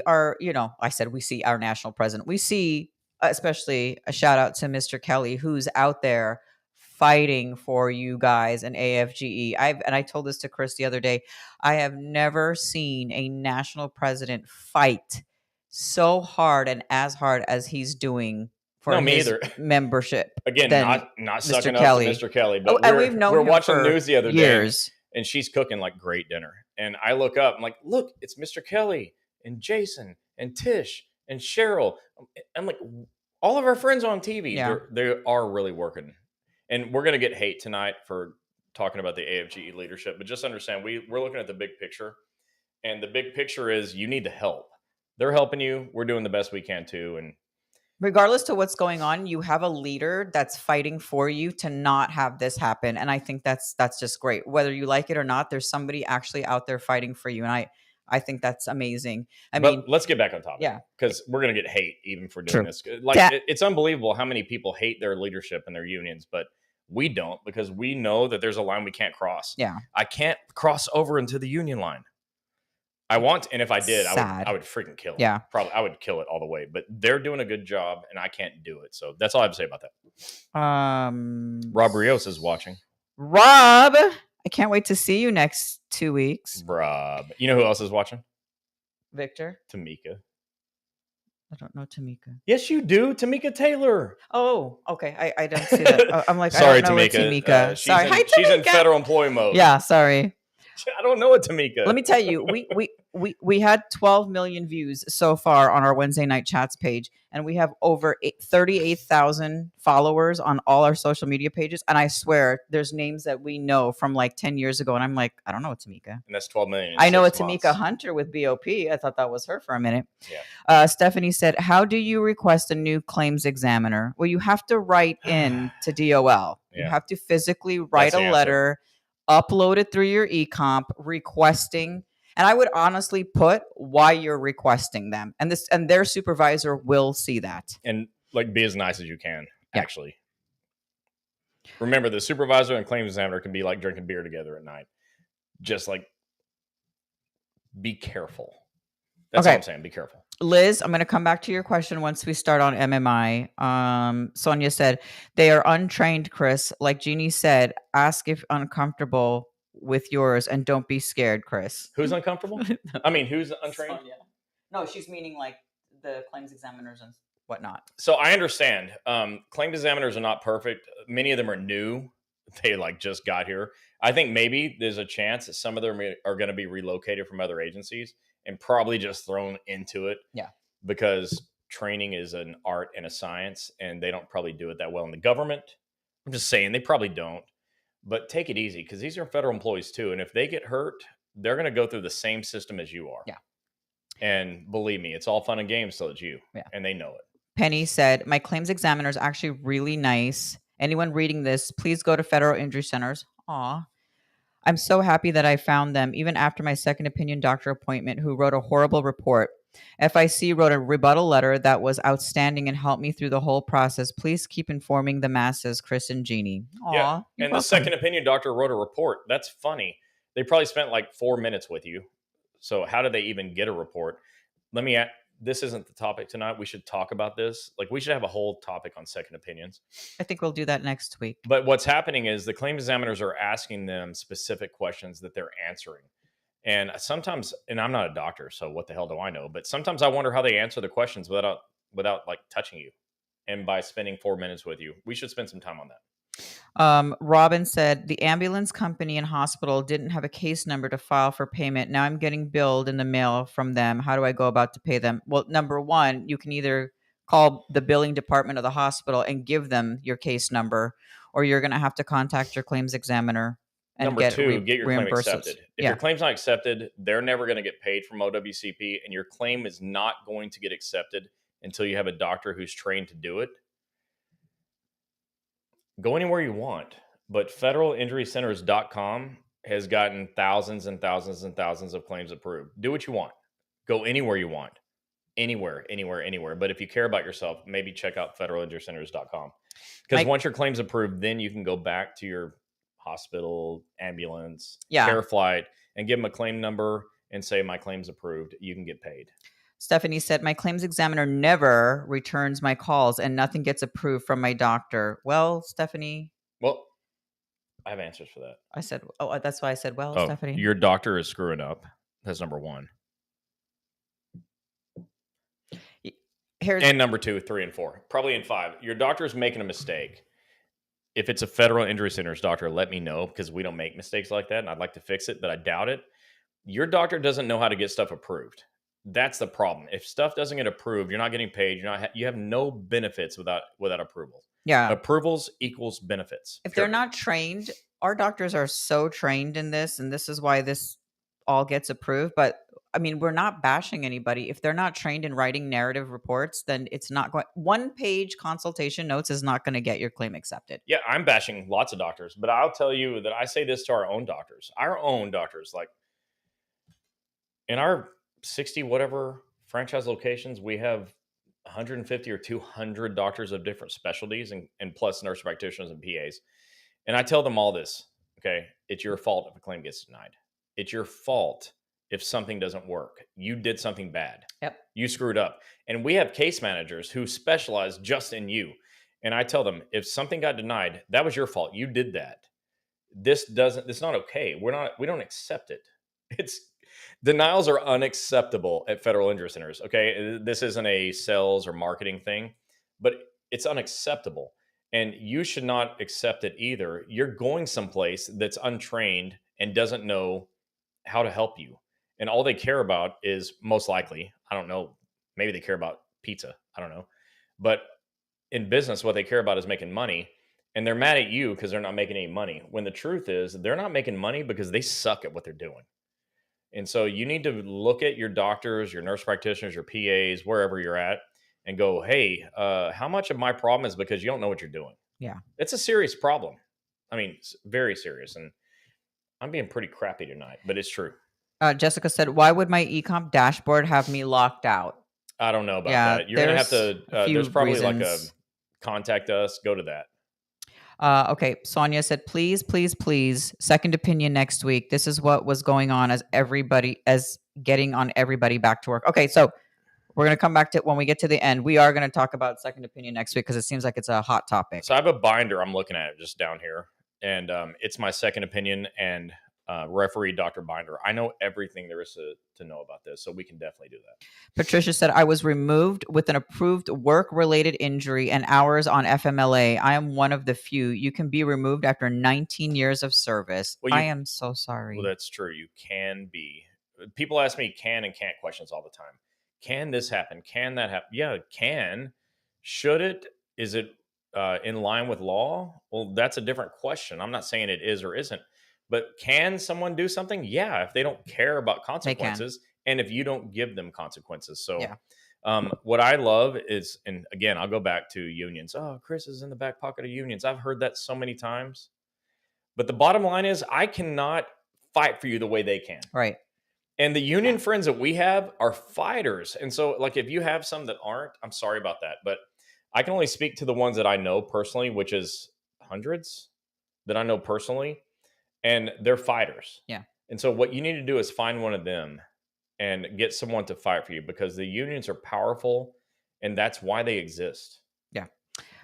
our, I said we see our national president. We see, especially a shout out to Mr. Kelly, who's out there fighting for you guys and AFGE. I told this to Chris the other day. I have never seen a national president fight so hard and as hard as he's doing for
No, me
his
either.
membership
Again,
than
not
Mr.
sucking up
Kelly.
to Mr. Kelly,
Oh,
but
and we've known
we're
him
watching
for
news the other
years.
day, and she's cooking like great dinner. And I look up, I'm like, look, it's Mr. Kelly and Jason and Tish and Cheryl. I'm like, all of our friends on TV,
Yeah.
they are really working. And we're gonna get hate tonight for talking about the AFGE leadership, but just understand we're looking at the big picture. And the big picture is you need the help. They're helping you. We're doing the best we can too. And
Regardless to what's going on, you have a leader that's fighting for you to not have this happen, and I think that's just great. Whether you like it or not, there's somebody actually out there fighting for you, and I think that's amazing. I
but
mean,
let's get back on topic
yeah,
because we're gonna get hate even for doing
true.
this. Like
That
it's unbelievable how many people hate their leadership and their unions, but we don't because we know that there's a line we can't cross.
yeah,
I can't cross over into the union line. I want, and if I did, I
sad.
would freaking kill it.
Yeah.
Probably, I would kill it all the way. But they're doing a good job, and I can't do it. So that's all I have to say about that. Rob Rios is watching.
Rob, I can't wait to see you next 2 weeks.
Rob, you know who else is watching?
Victor,
Tamika.
I don't know Tamika.
Yes, you do. Tamika Taylor.
Oh, okay. I don't see that. I'm like,
Sorry,
I don't know
Tamika.
Tamika. Sorry, hi Tamika.
She's in federal employee mode.
Yeah, sorry.
I don't know a Tamika.
Let me tell you, we had 12 million views so far on our Wednesday night chats page, and we have over 38,000 followers on all our social media pages. And I swear, there's names that we know from like 10 years ago, and I'm like, I don't know a Tamika.
And that's 12 million.
I know a Tamika Hunter with BOP. I thought that was her for a minute.
Yeah.
Stephanie said, "How do you request a new claims examiner?" Well, you have to write in to DOL. You
Yeah.
have to physically write
That's the
a letter, upload it through your eComp, requesting. And I would honestly put why you're requesting them, and their supervisor will see that.
And like, be as nice as you can.
Yeah.
Actually, remember the supervisor and claims examiner can be like drinking beer together at night. Just like, be careful. That's all I'm saying. Be careful.
Liz, I'm going to come back to your question once we start on MMI. Sonia said, they are untrained, Chris. Like Gini said, ask if uncomfortable with yours and don't be scared, Chris.
Who's uncomfortable? I mean, who's untrained?
Sonia. No, she's meaning like the claims examiners and whatnot.
So I understand. Claims examiners are not perfect. Many of them are new. They like just got here. I think maybe there's a chance that some of them are going to be relocated from other agencies and probably just thrown into it.
Yeah.
Because training is an art and a science, and they don't probably do it that well in the government. I'm just saying they probably don't. But take it easy because these are federal employees too. And if they get hurt, they're going to go through the same system as you are.
Yeah.
And believe me, it's all fun and games till it's you.
Yeah.
And they know it.
Penny said, my claims examiner is actually really nice. Anyone reading this, please go to Federal Injury Centers. Aw. I'm so happy that I found them, even after my second opinion doctor appointment, who wrote a horrible report. FIC wrote a rebuttal letter that was outstanding and helped me through the whole process. Please keep informing the masses, Chris and Gini. Aw,
yeah. And the second opinion doctor wrote a report. That's funny. They probably spent like 4 minutes with you. So how did they even get a report? Let me ask. This isn't the topic tonight. We should talk about this. Like, we should have a whole topic on second opinions.
I think we'll do that next week.
But what's happening is the claim examiners are asking them specific questions that they're answering. And sometimes, and I'm not a doctor, so what the hell do I know? But sometimes I wonder how they answer the questions without like touching you. And by spending 4 minutes with you, we should spend some time on that.
Robin said, the ambulance company and hospital didn't have a case number to file for payment. Now I'm getting billed in the mail from them. How do I go about to pay them? Well, number one, you can either call the billing department of the hospital and give them your case number, or you're going to have to contact your claims examiner and
number two, get your claim accepted. If your claim's not accepted, they're never going to get paid from OWCP, and your claim is not going to get accepted until you have a doctor who's trained to do it. Go anywhere you want, but federalinjurycenters.com has gotten thousands and thousands and thousands of claims approved. Do what you want. Go anywhere you want. Anywhere. But if you care about yourself, maybe check out federalinjurycenters.com. Because once your claim's approved, then you can go back to your hospital, ambulance, care flight, and give them a claim number and say, my claim's approved. You can get paid.
Stephanie said, my claims examiner never returns my calls and nothing gets approved from my doctor. Well, Stephanie.
Well, I have answers for that.
I said, oh, that's why I said, well, Stephanie.
Your doctor is screwing up. That's number one. And number 2, 3, and 4. Probably in 5. Your doctor is making a mistake. If it's a Federal Injury Centers doctor, let me know because we don't make mistakes like that and I'd like to fix it, but I doubt it. Your doctor doesn't know how to get stuff approved. That's the problem. If stuff doesn't get approved, you're not getting paid. You have no benefits without approvals.
Yeah.
Approvals equals benefits.
If they're not trained, our doctors are so trained in this, and this is why this all gets approved. But I mean, we're not bashing anybody. If they're not trained in writing narrative reports, then it's not going, one page consultation notes is not going to get your claim accepted.
Yeah, I'm bashing lots of doctors, but I'll tell you that I say this to our own doctors. Our own doctors, like in our 60 whatever franchise locations, we have 150 or 200 doctors of different specialties and plus nurse practitioners and PAs. And I tell them all this, okay? It's your fault if a claim gets denied. It's your fault if something doesn't work. You did something bad.
Yep.
You screwed up. And we have case managers who specialize just in you. And I tell them, if something got denied, that was your fault. You did that. It's not okay. We don't accept it. It's denials are unacceptable at federal injury centers. Okay. This isn't a sales or marketing thing, but it's unacceptable. And you should not accept it either. You're going someplace that's untrained and doesn't know how to help you. And all they care about is most likely, I don't know, maybe they care about pizza. I don't know. But in business, what they care about is making money. And they're mad at you because they're not making any money. When the truth is, they're not making money because they suck at what they're doing. And so you need to look at your doctors, your nurse practitioners, your PAs, wherever you're at, and go, hey, how much of my problem is because you don't know what you're doing?
Yeah.
It's a serious problem. I mean, it's very serious. And I'm being pretty crappy tonight, but it's true.
Jessica said, why would my ecomp dashboard have me locked out?
I don't know about
Yeah,
that. You're going to have
there's
to,
a few
there's probably like a
reasons.
contact us, go to that.
Okay, Sonia said, please, please, please, second opinion next week. This is what was going on as getting on everybody back to work. Okay, so we're going to come back to when we get to the end. We are going to talk about second opinion next week because it seems like it's a hot topic.
So I have a binder I'm looking at just down here, and it's my second opinion and referee Dr. Binder. I know everything there is to know about this, so we can definitely do that.
Patricia said, I was removed with an approved work-related injury and hours on FMLA. I am one of the few. You can be removed after 19 years of service. I am so sorry.
Well, that's true. You can be. People ask me can and can't questions all the time. Can this happen? Can that happen? Yeah, it can. Should it? Is it in line with law? Well, that's a different question. I'm not saying it is or isn't. But can someone do something? Yeah, if they don't care about consequences and if you don't give them consequences. So what I love is, and again, I'll go back to unions. Oh, Chris is in the back pocket of unions. I've heard that so many times. But the bottom line is I cannot fight for you the way they can.
Right.
And the union friends that we have are fighters. And so, like, if you have some that aren't, I'm sorry about that. But I can only speak to the ones that I know personally, which is hundreds that I know personally. And they're fighters.
Yeah.
And so what you need to do is find one of them and get someone to fight for you because the unions are powerful and that's why they exist.
Yeah.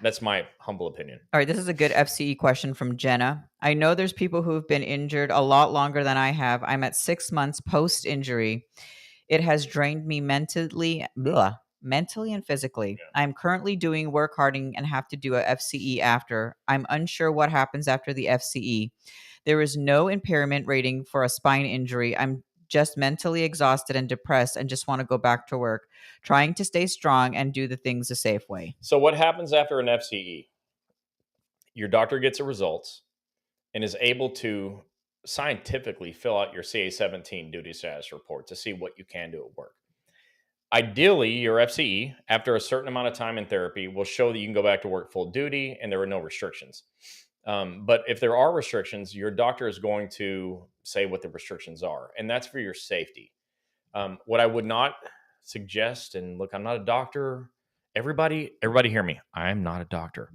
That's my humble opinion.
All right. This is a good FCE question from Jenna. I know there's people who have been injured a lot longer than I have. I'm at 6 months post injury. It has drained me mentally and physically. Yeah. I'm currently doing work hardening and have to do a FCE after. I'm unsure what happens after the FCE. There is no impairment rating for a spine injury. I'm just mentally exhausted and depressed and just want to go back to work, trying to stay strong and do the things the safe way.
So what happens after an FCE? Your doctor gets the results and is able to scientifically fill out your CA-17 duty status report to see what you can do at work. Ideally, your FCE, after a certain amount of time in therapy, will show that you can go back to work full duty and there are no restrictions. But if there are restrictions, your doctor is going to say what the restrictions are, and that's for your safety. What I would not suggest, and look, I'm not a doctor. Everybody hear me. I'm not a doctor.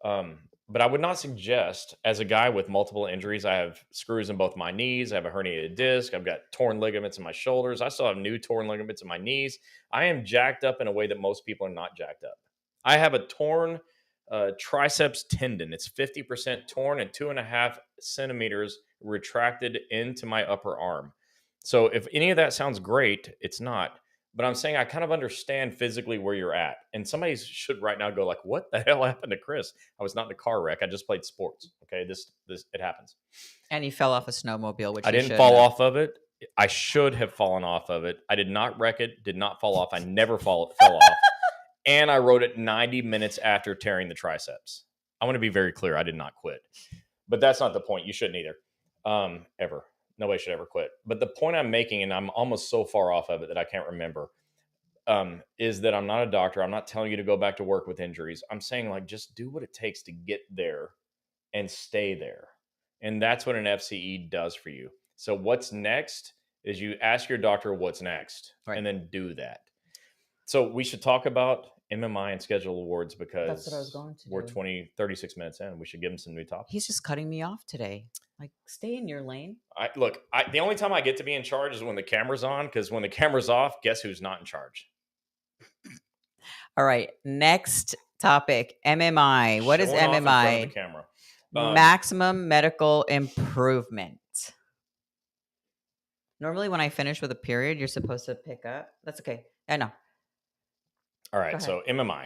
But I would not suggest, as a guy with multiple injuries, I have screws in both my knees. I have a herniated disc. I've got torn ligaments in my shoulders. I still have new torn ligaments in my knees. I am jacked up in a way that most people are not jacked up. I have a torn triceps tendon. It's 50% torn and 2.5 centimeters retracted into my upper arm. So if any of that sounds great, it's not. But I'm saying I kind of understand physically where you're at. And somebody should right now go like, what the hell happened to Chris? I was not in a car wreck. I just played sports. Okay, this it happens.
And he fell off a snowmobile, which
I didn't fall off of it. I should have fallen off of it. I did not wreck it, did not fall off. I never fell off. And I rode it 90 minutes after tearing the triceps. I want to be very clear. I did not quit. But that's not the point. You shouldn't either. Ever. Nobody should ever quit. But the point I'm making, and I'm almost so far off of it that I can't remember, is that I'm not a doctor. I'm not telling you to go back to work with injuries. I'm saying, like, just do what it takes to get there and stay there. And that's what an FCE does for you. So what's next is you ask your doctor what's next
Right.
and then do that. So we should talk about MMI and schedule awards
That's what I was
because
going to
we're
do.
36 minutes in. We should give them some new topics.
He's just cutting me off today. Like, stay in your lane.
The only time I get to be in charge is when the camera's on, because when the camera's off, guess who's not in charge?
All right. Next topic, MMI. What is
Showing off in front of the
MMI?
camera.
Maximum medical improvement. Normally, when I finish with a period, you're supposed to pick up. That's okay. I know.
All right. So MMI.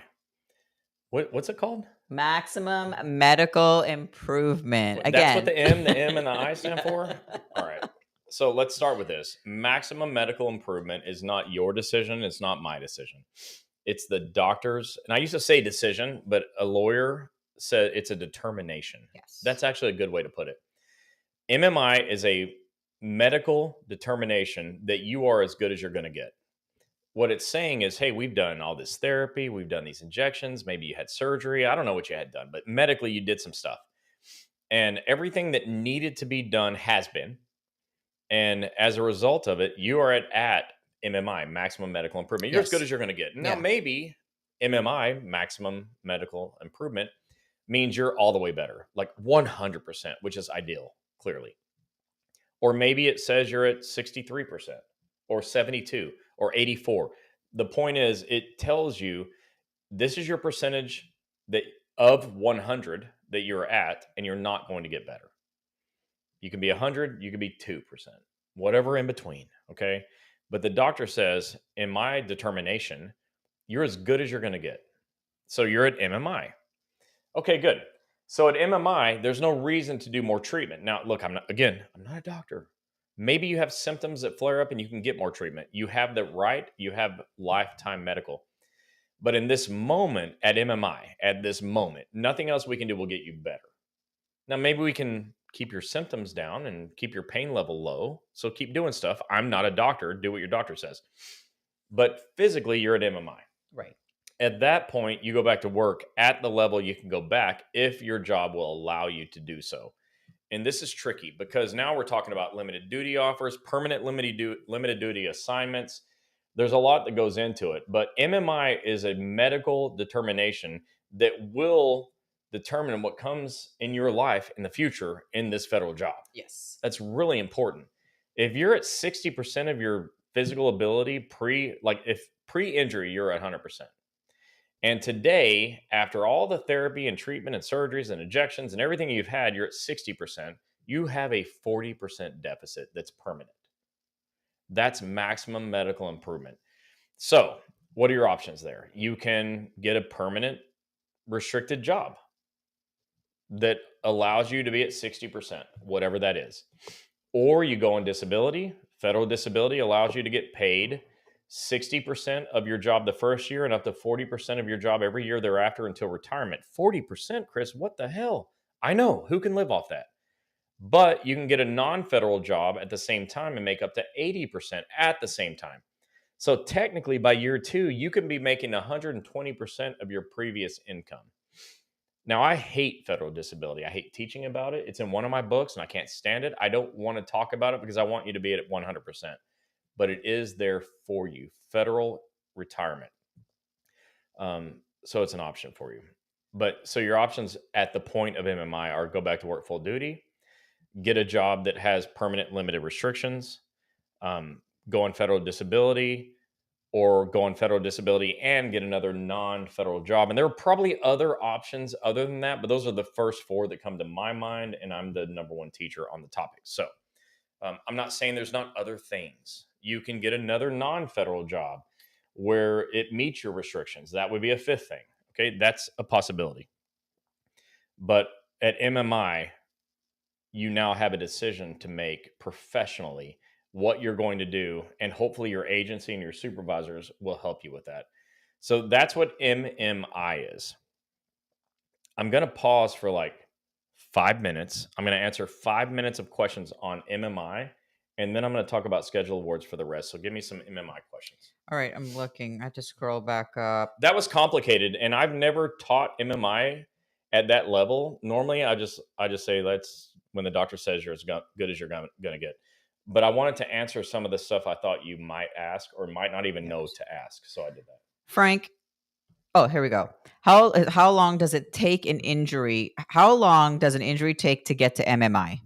What's it called?
Maximum medical improvement. Again,
That's what the M and the I stand for? All right. So let's start with this. Maximum medical improvement is not your decision. It's not my decision. It's the doctor's. And I used to say decision, but a lawyer said it's a determination.
Yes.
That's actually a good way to put it. MMI is a medical determination that you are as good as you're going to get. What it's saying is, hey, we've done all this therapy, we've done these injections, maybe you had surgery. I don't know what you had done, but medically you did some stuff. And everything that needed to be done has been. And as a result of it, you are at MMI, maximum medical improvement. You're as good as you're going to get. Now, maybe MMI, maximum medical improvement, means you're all the way better, like 100%, which is ideal, clearly. Or maybe it says you're at 63% or 72 or 84. The point is, it tells you this is your percentage that of 100 that you're at, and you're not going to get better. You can be 100, you can be 2%, whatever in between. Okay. But the doctor says, in my determination, you're as good as you're going to get. So you're at MMI. Okay, good. So at MMI, there's no reason to do more treatment. Now, look, I'm not a doctor. Maybe you have symptoms that flare up and you can get more treatment. You have the right, you have lifetime medical. But in this moment, at MMI, at this moment, nothing else we can do will get you better. Now, maybe we can keep your symptoms down and keep your pain level low. So keep doing stuff. I'm not a doctor. Do what your doctor says. But physically, you're at MMI.
Right.
At that point, you go back to work at the level you can go back if your job will allow you to do so. And this is tricky because now we're talking about limited duty offers, permanent limited duty assignments. There's a lot that goes into it, but MMI is a medical determination that will determine what comes in your life in the future in this federal job.
Yes.
That's really important. If you're at 60% of your physical ability if pre-injury, you're at 100%. And today, after all the therapy and treatment and surgeries and injections and everything you've had, you're at 60%. You have a 40% deficit that's permanent. That's maximum medical improvement. So, what are your options there? You can get a permanent restricted job that allows you to be at 60%, whatever that is. Or you go on disability. Federal disability allows you to get paid 60% of your job the first year and up to 40% of your job every year thereafter until retirement. 40%, Chris, what the hell? I know, who can live off that? But you can get a non-federal job at the same time and make up to 80% at the same time. So technically by year 2, you can be making 120% of your previous income. Now, I hate federal disability. I hate teaching about it. It's in one of my books and I can't stand it. I don't want to talk about it because I want you to be at 100%. But it is there for you. Federal retirement. So it's an option for you. But so your options at the point of MMI are go back to work full duty, get a job that has permanent limited restrictions, go on federal disability, or go on federal disability and get another non-federal job. And there are probably other options other than that, but those are the first 4 that come to my mind, and I'm the number 1 teacher on the topic. So I'm not saying there's not other things. You can get another non-federal job where it meets your restrictions. That would be a 5th thing. Okay, that's a possibility. But at MMI, you now have a decision to make professionally what you're going to do, and hopefully your agency and your supervisors will help you with that. So that's what MMI is. I'm going to pause for like 5 minutes. I'm going to answer 5 minutes of questions on MMI, and then I'm going to talk about schedule awards for the rest. So give me some MMI questions.
All right, I'm looking. I have to scroll back up.
That was complicated, and I've never taught MMI at that level. Normally, I just say let's when the doctor says you're as good as you're going to get. But I wanted to answer some of the stuff I thought you might ask or might not even know
Yes.
to ask, so I did that.
Frank. Oh, here we go. How long does it take an injury? How long does an injury take to get to MMI?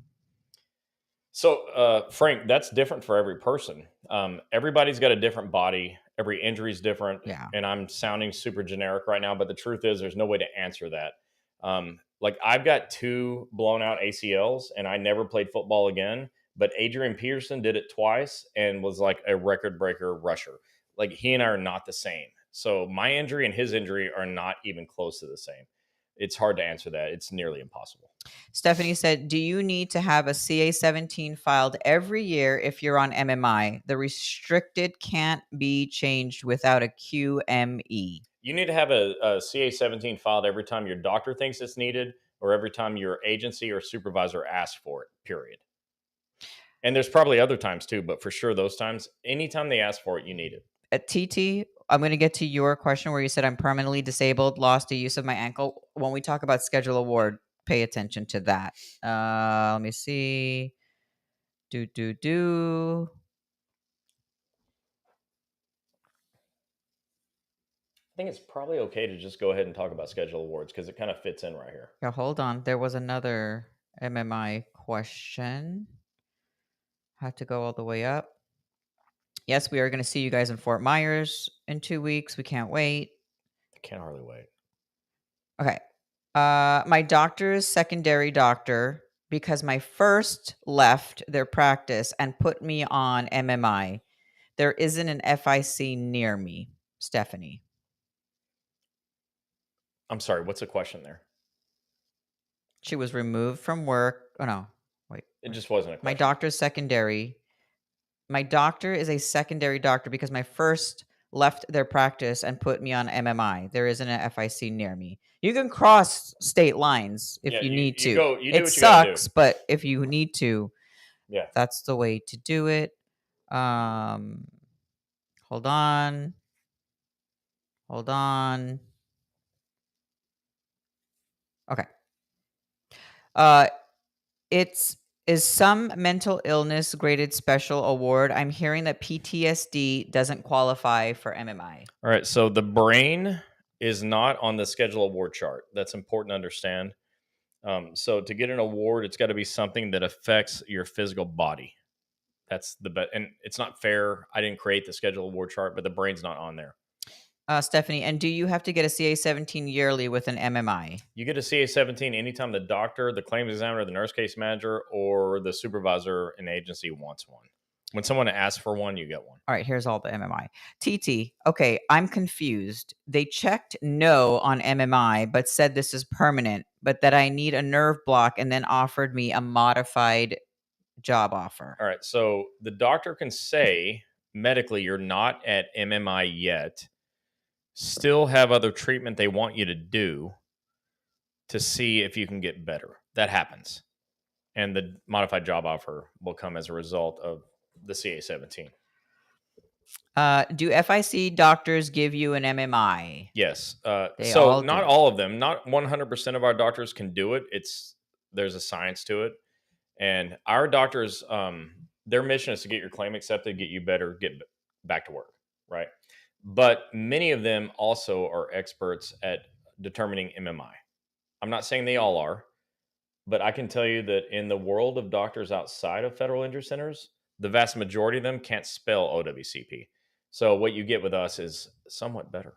So, Frank, that's different for every person. Everybody's got a different body. Every injury is different,
Yeah.
and I'm sounding super generic right now, but the truth is, there's no way to answer that. Like I've got 2 blown out ACLs, and I never played football again. But Adrian Peterson did it twice and was like a record breaker rusher. Like he and I are not the same. So my injury and his injury are not even close to the same. It's hard to answer that. It's nearly impossible.
Stephanie said, "Do you need to have a CA-17 filed every year if you're on MMI? The restricted can't be changed without a QME."
You need to have a CA-17 filed every time your doctor thinks it's needed or every time your agency or supervisor asks for it, period. And there's probably other times too, but for sure those times, anytime they ask for it, you need it.
At TT, I'm going to get to your question where you said I'm permanently disabled, lost the use of my ankle. When we talk about schedule award, pay attention to that. Let me see. Do.
I think it's probably okay to just go ahead and talk about schedule awards because it kind of fits in right here.
Yeah, hold on. There was another MMI question. Had to go all the way up. Yes, we are going to see you guys in Fort Myers in 2 weeks. We can't wait.
I can't hardly wait.
Okay. My doctor's secondary doctor, because my first left their practice and put me on MMI. There isn't an FIC near me, Stephanie.
I'm sorry, what's the question there?
She was removed from work. Oh, no. Wait.
It just wasn't a question.
My doctor's secondary. My doctor is a secondary doctor because my first left their practice and put me on MMI. There isn't an FIC near me. You can cross state lines if
Yeah,
you need
you
to.
go, you do
It
what you gotta do.
sucks, but if you need to,
Yeah.
that's the way to do it. Hold on. Hold on. Okay. It's is some mental illness graded special award? I'm hearing that PTSD doesn't qualify for MMI.
All right. So the brain is not on the schedule award chart. That's important to understand. So to get an award, it's got to be something that affects your physical body. That's the best. And it's not fair. I didn't create the schedule award chart, but the brain's not on there.
Stephanie, and do you have to get a CA-17 yearly with an MMI?
You get a CA-17 anytime the doctor, the claims examiner, the nurse case manager, or the supervisor in agency wants one. When someone asks for one, you get one.
All right, here's all the MMI. TT, okay, I'm confused. They checked no on MMI, but said this is permanent, but that I need a nerve block and then offered me a modified job offer.
All right. So the doctor can say medically you're not at MMI yet, still have other treatment they want you to do to see if you can get better. That happens. And the modified job offer will come as a result of the CA-17.
Do FIC doctors give you an MMI?
Yes.
They
So
all
not
do.
all of them, not 100% of our doctors can do it. There's a science to it. And our doctors, their mission is to get your claim accepted, get you better, get back to work, right? But many of them also are experts at determining MMI. I'm not saying they all are, but I can tell you that in the world of doctors outside of federal injury centers, the vast majority of them can't spell OWCP. So what you get with us is somewhat better.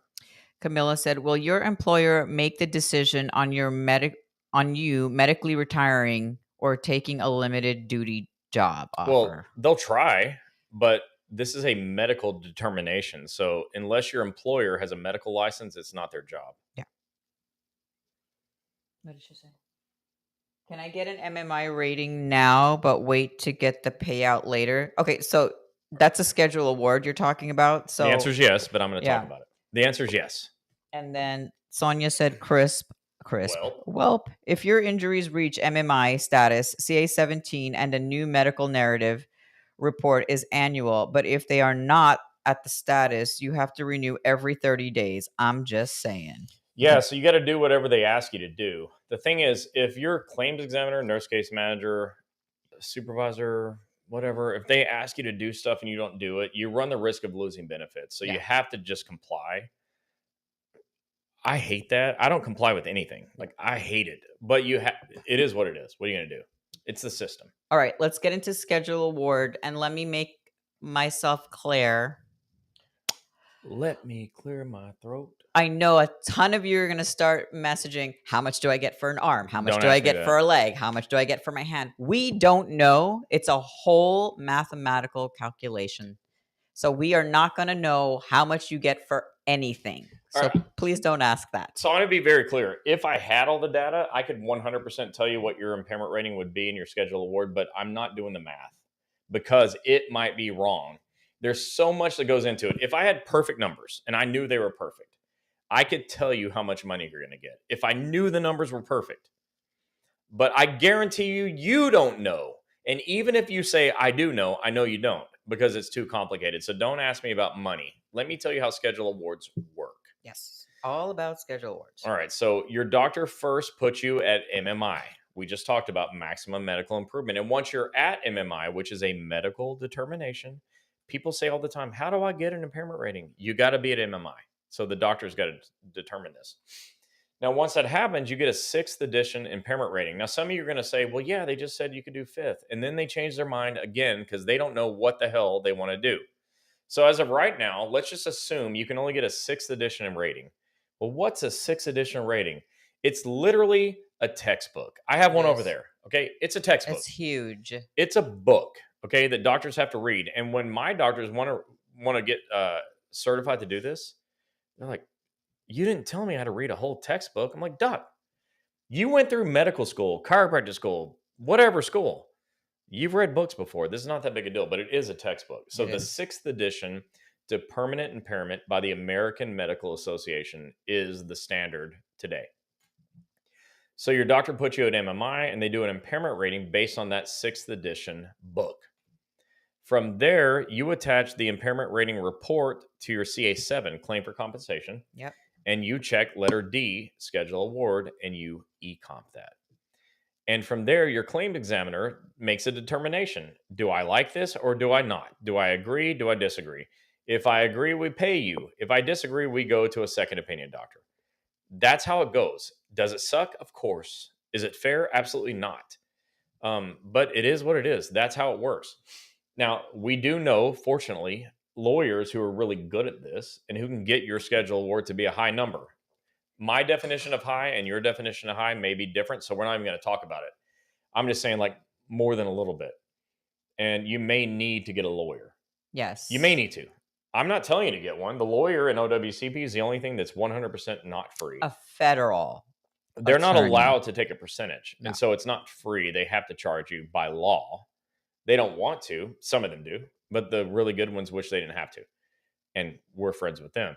Camilla said, "Will your employer make the decision on you medically retiring or taking a limited duty job
Well,
offer?"
they'll try, but this is a medical determination. So unless your employer has a medical license, it's not their job.
Yeah. What did she say? Can I get an MMI rating now, but wait to get the payout later? Okay, so that's a schedule award you're talking about. So
The answer is yes, but I'm going to talk
yeah.
about it. The answer is yes.
And then Sonia said, crisp.
Well,
Welp, if your injuries reach MMI status, CA-17, and a new medical narrative, report is annual, but if they are not at the status, you have to renew every 30 days. I'm just saying.
Yeah, so you got to do whatever they ask you to do. The thing is, if you're a claims examiner, nurse case manager, supervisor, whatever, if they ask you to do stuff and you don't do it, you run the risk of losing benefits. So you
Yeah.
have to just comply. I hate that. I don't comply with anything. Like I hate it. But it is what it is. What are you going to do? It's the system.
All right, let's get into schedule award and let me make myself clear.
Let me clear my throat.
I know a ton of you are going to start messaging, how much do I get for an arm? How much
Don't
do I
ask me
get
that.
for a leg? How much do I get for my hand? We don't know. It's a whole mathematical calculation. So we are not going to know how much you get for anything.
All
So
right.
please don't ask that.
So I want to be very clear. If I had all the data, I could 100% tell you what your impairment rating would be in your schedule award, but I'm not doing the math because it might be wrong. There's so much that goes into it. If I had perfect numbers and I knew they were perfect, I could tell you how much money you're going to get if I knew the numbers were perfect. But I guarantee you, you don't know. And even if you say, I do know, I know you don't because it's too complicated. So don't ask me about money. Let me tell you how schedule awards work.
Yes. All about schedule awards.
All right. So your doctor first puts you at MMI. We just talked about maximum medical improvement. And once you're at MMI, which is a medical determination, people say all the time, how do I get an impairment rating? You got to be at MMI. So the doctor's got to determine this. Now, once that happens, you get a 6th edition impairment rating. Now, some of you are going to say, well, yeah, they just said you could do 5th. And then they change their mind again because they don't know what the hell they want to do. So as of right now, let's just assume you can only get a 6th edition rating. Well, what's a 6th edition rating? It's literally a textbook. I have one over there. Okay. It's a textbook.
It's huge.
It's a book. Okay. That doctors have to read. And when my doctors want to get certified to do this, they're like, you didn't tell me how to read a whole textbook. I'm like, Doc, you went through medical school, chiropractic school, whatever school. You've read books before. This is not that big a deal, but it is a textbook. So the 6th edition to permanent impairment by the American Medical Association is the standard today. So your doctor puts you at MMI and they do an impairment rating based on that 6th edition book. From there, you attach the impairment rating report to your CA7, claim for compensation.
Yep.
And you check letter D, schedule award, and you e-comp that. And from there, your claim examiner makes a determination. Do I like this or do I not? Do I agree? Do I disagree? If I agree, we pay you. If I disagree, we go to a second opinion doctor. That's how it goes. Does it suck? Of course. Is it fair? Absolutely not. But it is what it is. That's how it works. Now, we do know, fortunately, lawyers who are really good at this and who can get your schedule award to be a high number. My definition of high and your definition of high may be different, so we're not even going to talk about it. I'm just saying, like, more than a little bit. And you may need to get a lawyer.
Yes.
You may need to. I'm not telling you to get one. The lawyer in OWCP is the only thing that's 100% not free.
A federal.
They're not
attorney.
allowed to take a percentage.
No.
And so it's not free. They have to charge you by law. They don't want to. Some of them do. But the really good ones wish they didn't have to. And we're friends with them.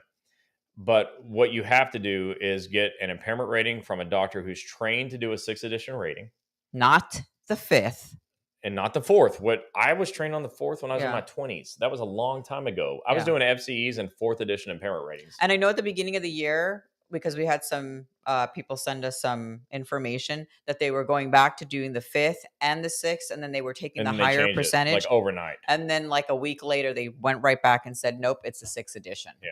But what you have to do is get an impairment rating from a doctor who's trained to do a 6th edition rating.
Not the 5th.
And not the 4th. What I was trained on the 4th when I was in
Yeah.
my 20s. That was a long time ago. I was doing FCEs and 4th edition impairment ratings.
And I know at the beginning of the year, because we had some people send us some information that they were going back to doing the 5th and the 6th, and then they were taking the higher percentage.
Like overnight.
And then like a week later, they went right back and said, nope, it's the 6th edition.
Yeah.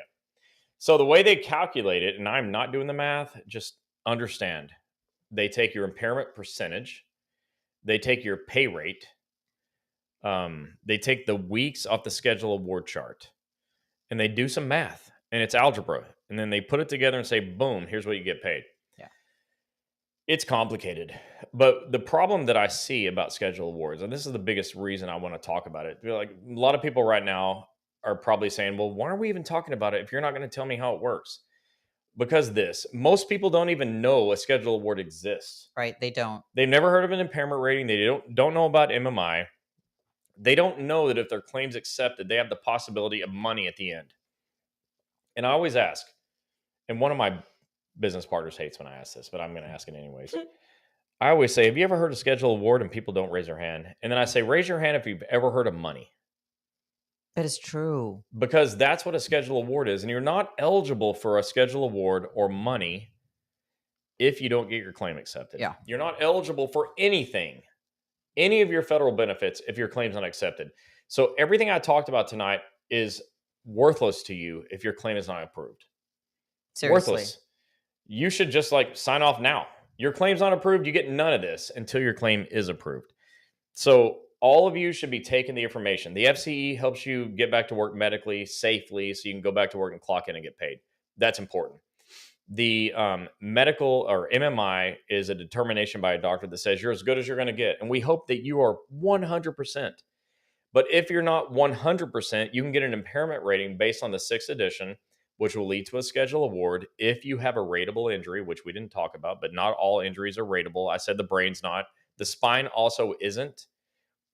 So the way they calculate it, and I'm not doing the math, just understand. They take your impairment percentage. They take your pay rate. They take the weeks off the schedule award chart. And they do some math. And it's algebra. And then they put it together and say, boom, here's what you get paid.
Yeah.
It's complicated. But the problem that I see about schedule awards, and this is the biggest reason I want to talk about it. Like a lot of people right now are probably saying, well, why are we even talking about it if you're not going to tell me how it works? Because most people don't even know a schedule award exists.
Right. They don't.
They've never heard of an impairment rating. They don't know about MMI. They don't know that if their claim's accepted, they have the possibility of money at the end. And I always ask, and one of my business partners hates when I ask this, but I'm going to ask it anyways. I always say, have you ever heard of schedule award? And people don't raise their hand. And then I say, raise your hand if you've ever heard of money.
That is true.
because that's what a schedule award is. And you're not eligible for a schedule award or money if you don't get your claim accepted.
Yeah.
You're not eligible for anything, any of your federal benefits if your claim's not accepted. So everything I talked about tonight is worthless to you if your claim is not approved.
Seriously.
Worthless. You should just like sign off now. Your claim's not approved, you get none of this until your claim is approved. So all of you should be taking the information. The FCE helps you get back to work medically safely so you can go back to work and clock in and get paid. That's important. The medical or MMI is a determination by a doctor that says you're as good as you're going to get. And we hope that you are 100%. But if you're not 100%, you can get an impairment rating based on the sixth edition, which will lead to a schedule award if you have a rateable injury, which we didn't talk about, but not all injuries are rateable. I said the brain's not. The spine also isn't.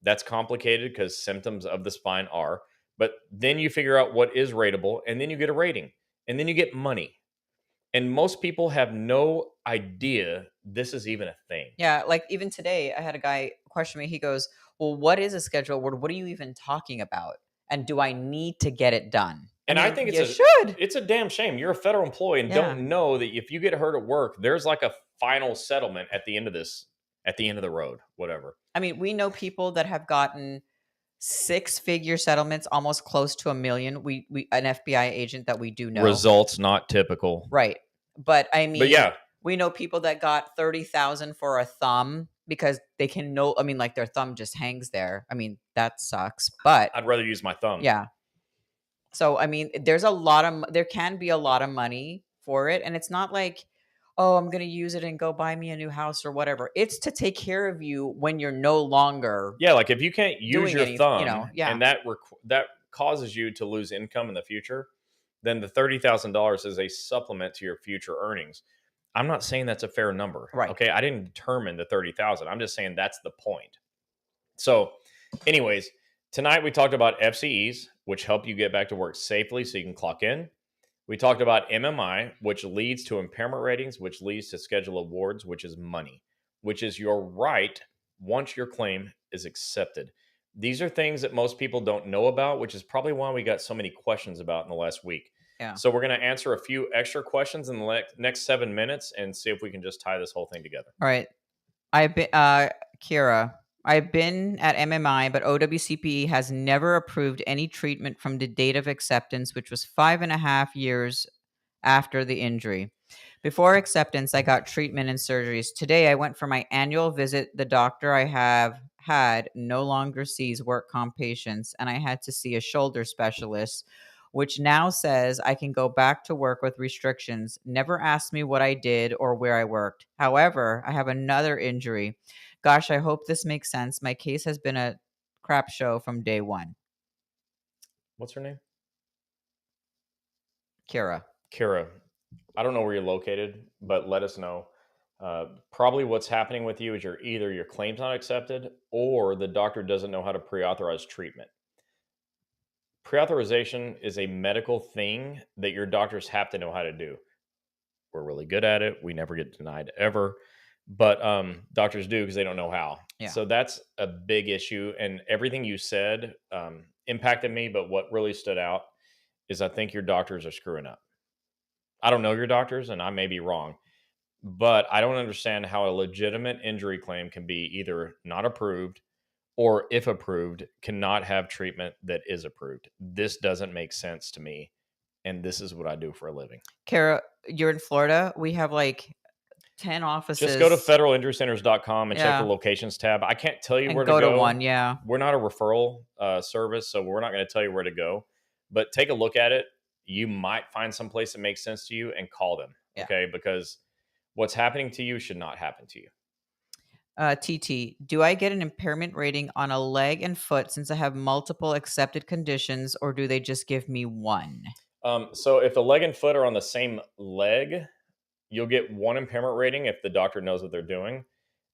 That's complicated because symptoms of the spine are. But then you figure out what is rateable, and then you get a rating, and then you get money. And most people have no idea this is even a thing.
Yeah, like even today, I had a guy question me. He goes, "Well, what is a schedule award? What are you even talking about? And do I need to get it done?" I
And I
mean,
think
you should.
it's a damn shame. You're a federal employee and
Yeah.
don't know that if you get hurt at work, there's like a final settlement at the end of this, at the end of the road, whatever.
I mean, we know people that have gotten six-figure settlements, almost close to 1,000,000. We an FBI agent that we do know.
Results not typical.
Right. But I
But
mean,
yeah,
we know people that got 30,000 for a thumb because they can I mean, like their thumb just hangs there. I mean, that sucks. But
I'd rather use my thumb.
yeah. So I mean, there can be a lot of money for it, and it's not like, oh, I'm gonna use it and go buy me a new house or whatever. It's to take care of you when you're no longer
Yeah, like if you can't use
doing
your
anything,
thumb
yeah.
and that causes you to lose income in the future, then the $30,000 is a supplement to your future earnings. I'm not saying that's a fair number.
Right.
Okay, I didn't determine the 30,000. I'm just saying that's the point. So, anyways, tonight we talked about FCEs, which help you get back to work safely so you can clock in. We talked about MMI, which leads to impairment ratings, which leads to schedule awards, which is money, which is your right once your claim is accepted. These are things that most people don't know about, which is probably why we got so many questions about in the last week.
Yeah.
So, we're going to answer a few extra questions in the next 7 minutes and see if we can just tie this whole thing together.
All right. I've been Kira. I've been at MMI, but OWCP has never approved any treatment from the date of acceptance, which was 5.5 years after the injury. Before acceptance, I got treatment and surgeries. Today, I went for my annual visit. The doctor I have had no longer sees work comp patients, and I had to see a shoulder specialist, which now says I can go back to work with restrictions. Never asked me what I did or where I worked. However, I have another injury. Gosh, I hope this makes sense. My case has been a crap show from day one.
What's her name?
Kira.
Kira. I don't know where you're located, but let us know. Probably what's happening with you is either your claim's not accepted or the doctor doesn't know how to pre-authorize treatment. Pre-authorization is a medical thing that your doctors have to know how to do. We're really good at it. We never get denied ever, but doctors do because they don't know how.
Yeah.
So that's a big issue. And everything you said impacted me, but what really stood out is I think your doctors are screwing up. I don't know your doctors, and I may be wrong, but I don't understand how a legitimate injury claim can be either not approved or, if approved, cannot have treatment that is approved. This doesn't make sense to me, and this is what I do for a living.
Kara, you're in Florida. We have like 10 offices.
Just go to federalinjurycenters.com and check the
Yeah.
locations tab. I can't tell you
And
where
go
to
to
go.
one, yeah.
We're not a referral service, so we're not going to tell you where to go. But take a look at it. You might find some place that makes sense to you and call them,
Yeah.
okay? Because what's happening to you should not happen to you.
TT, do I get an impairment rating on a leg and foot since I have multiple accepted conditions, or do they just give me one?
So if the leg and foot are on the same leg, you'll get one impairment rating if the doctor knows what they're doing.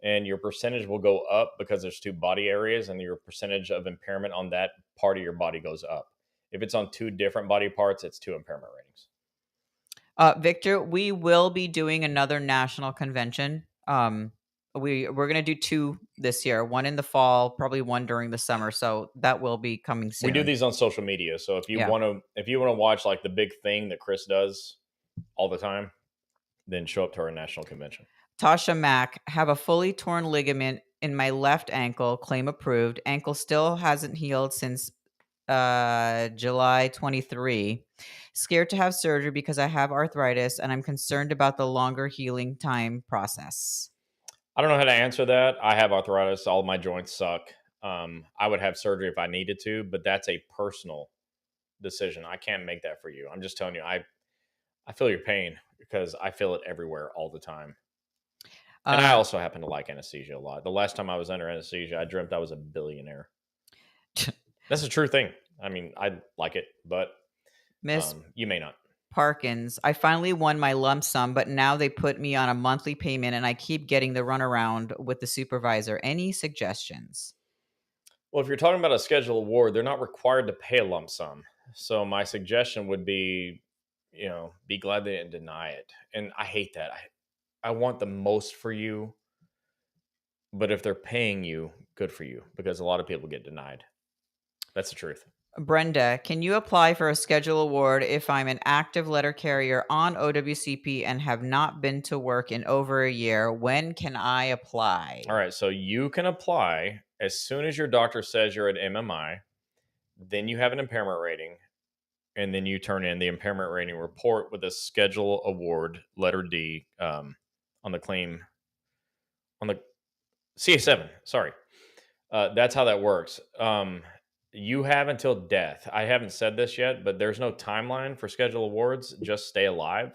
And your percentage will go up because there's two body areas, and your percentage of impairment on that part of your body goes up. If it's on two different body parts, it's two impairment ratings.
Victor, we will be doing another national convention. We're gonna do 2 this year, 1 in the fall, probably 1 during the summer, so that will be coming
We do
soon.
these on social media, so
Yeah.
if you want to watch like the big thing that Chris does all the time, then show up to our national convention.
Tasha Mack, have a fully torn ligament in my left ankle, claim approved. Ankle still hasn't healed since July 23. Scared to have surgery because I have arthritis and I'm concerned about the longer healing time process.
I don't know how to answer that. I have arthritis. All my joints suck. I would have surgery if I needed to, but that's a personal decision. I can't make that for you. I'm just telling you, I feel your pain because I feel it everywhere all the time. And I
Uh,
also happen to like anesthesia a lot. The last time I was under anesthesia, I dreamt I was a billionaire. That's a true thing. I mean, I like it, but
Miss
you may not.
Parkins, I finally won my lump sum, but now they put me on a monthly payment and I keep getting the runaround with the supervisor. Any suggestions?
Well, if you're talking about a scheduled award, they're not required to pay a lump sum. So my suggestion would be, be glad they didn't deny it. And I hate that. I want the most for you, but if they're paying you, good for you, because a lot of people get denied. That's the truth.
Brenda, can you apply for a schedule award if I'm an active letter carrier on OWCP and have not been to work in over a year? When can I
All
apply?
right. So you can apply as soon as your doctor says you're at MMI, then you have an impairment rating, and then you turn in the impairment rating report with a schedule award, letter D, on the claim, on the CA7. Sorry. That's how that works. You have until death. I haven't said this yet, but there's no timeline for schedule awards. Just stay alive.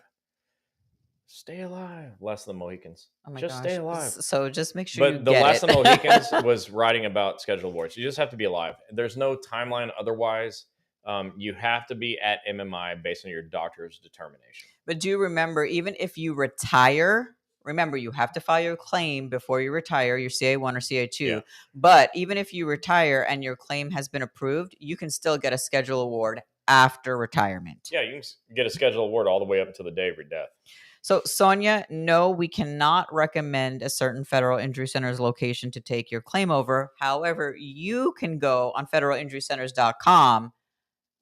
Stay alive. Less than the Mohicans.
Oh my
Just stay
gosh.
alive.
So just make sure you
But the
get
last of the Mohicans
it.
was writing about schedule awards. You just have to be alive. There's no timeline otherwise. You have to be at MMI based on your doctor's determination.
But do remember, even if you retire, remember you have to file your claim before you retire, your CA1 or
Yeah.
CA2. But even if you retire and your claim has been approved, you can still get a schedule award after retirement.
Yeah, you can get a schedule award all the way up until the day of your death.
So, Sonia, no, we cannot recommend a certain federal injury center's location to take your claim over. However, you can go on federalinjurycenters.com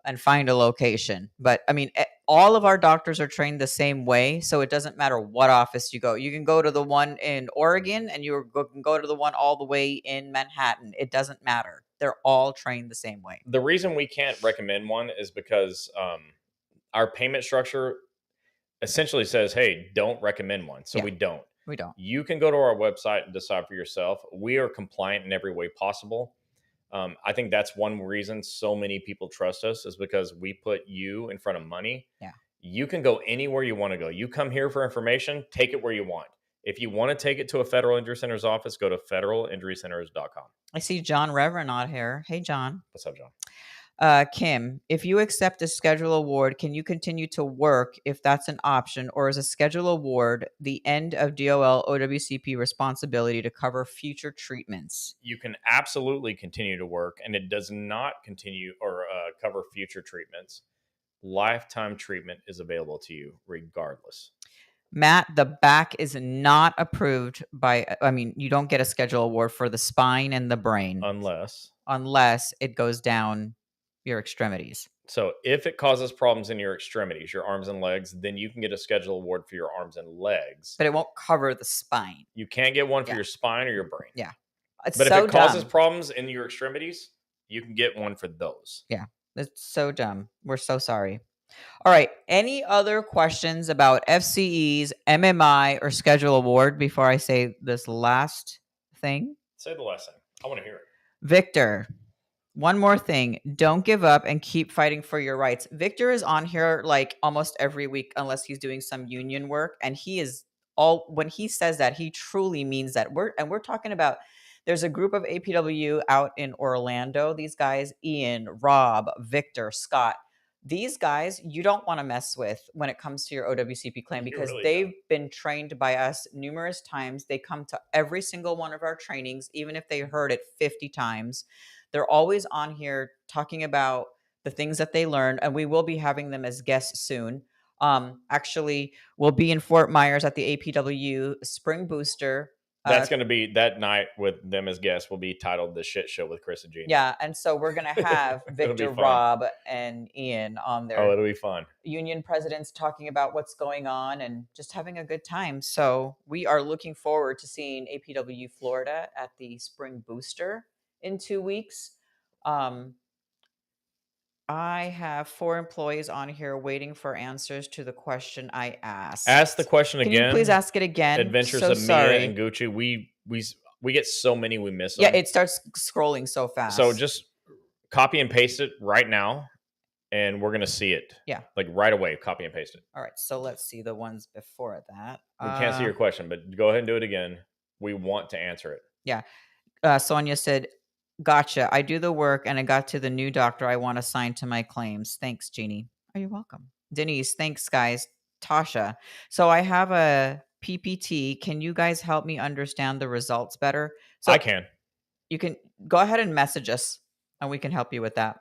and find a location. But I mean, all of our doctors are trained the same way, so it doesn't matter what office you go. You can go to the one in Oregon and can go to the one all the way in Manhattan. It doesn't matter. They're all trained the same way.
The reason we can't recommend one is because our payment structure essentially says, hey, don't recommend one. So
Yeah,
we don't.
we don't.
You can go to our website and decide for yourself. We are compliant in every way possible. I think that's one reason so many people trust us is because we put you in front of money.
Yeah.
You can go anywhere you want to go. You come here for information, take it where you want. If you want to take it to a Federal Injury Center's office, go to federalinjurycenters.com.
I see John Reverend out here. Hey, John.
What's up, John?
Kim, if you accept a schedule award, can you continue to work if that's an option, or is a schedule award the end of DOL OWCP responsibility to cover future treatments?
You can absolutely continue to work, and it does not continue or cover future treatments. Lifetime treatment is available to you regardless.
Matt, the back is not approved by, I mean, you don't get a schedule award for the spine and the brain unless it goes down your extremities.
So if it causes problems in your extremities, your arms and legs, then you can get a schedule award for your arms and legs.
But it won't cover the spine.
You can't get one for
Yeah.
your spine or your brain.
Yeah. It's
But
so
if it causes
dumb.
problems in your extremities, you can get one for those.
Yeah. It's so dumb. We're so sorry. All right. Any other questions about FCEs, MMI, or schedule award before I say this last thing?
Say the last thing. I want to hear it.
Victor, one more thing. Don't give up and keep fighting for your rights. Victor is on here like almost every week, unless he's doing some union work. And he is all, when he says that, he truly means that. We're talking about, there's a group of APW out in Orlando. These guys, Ian, Rob, Victor, Scott, these guys you don't want to mess with when it comes to your OWCP claim, because
really
they've been trained by us numerous times. They come to every single one of our trainings, even if they heard it 50 times. They're always on here talking about the things that they learned, and we will be having them as guests soon. Actually, we'll be in Fort Myers at the APW Spring Booster
That's going to be that night with them as guests will be titled "The Shit Show with Chris and Genie."
Yeah, and so we're gonna have
It'll be
Victor,
fun.
Rob, and Ian on
Oh,
there,
it'll be fun.
union presidents talking about what's going on and just having a good time. So we are looking forward to seeing APW Florida at the Spring Booster in 2 weeks. Um, I have 4 employees on here waiting for answers to the question I
Ask the
asked.
question
Can you please
again.
ask it again?
Adventures
So
of Mia and
sorry.
Gucci. We get so many we miss
Yeah,
them.
it starts scrolling so
So
fast.
just copy and paste it right now, and we're gonna see it
Yeah.
like right away. Copy and paste it.
All right. So let's see the ones before that.
We can't see your question, but go ahead and do it again. We want to answer it.
Yeah. Sonia said, "Gotcha. I do the work and I got to the new doctor I want assigned to my claims. Thanks, Jeannie." Oh, you're welcome. Denise, thanks, guys. Tasha. So I have a PPT. Can you guys help me understand the results better?
I
So
can.
you can go ahead and message us and we can help you with that.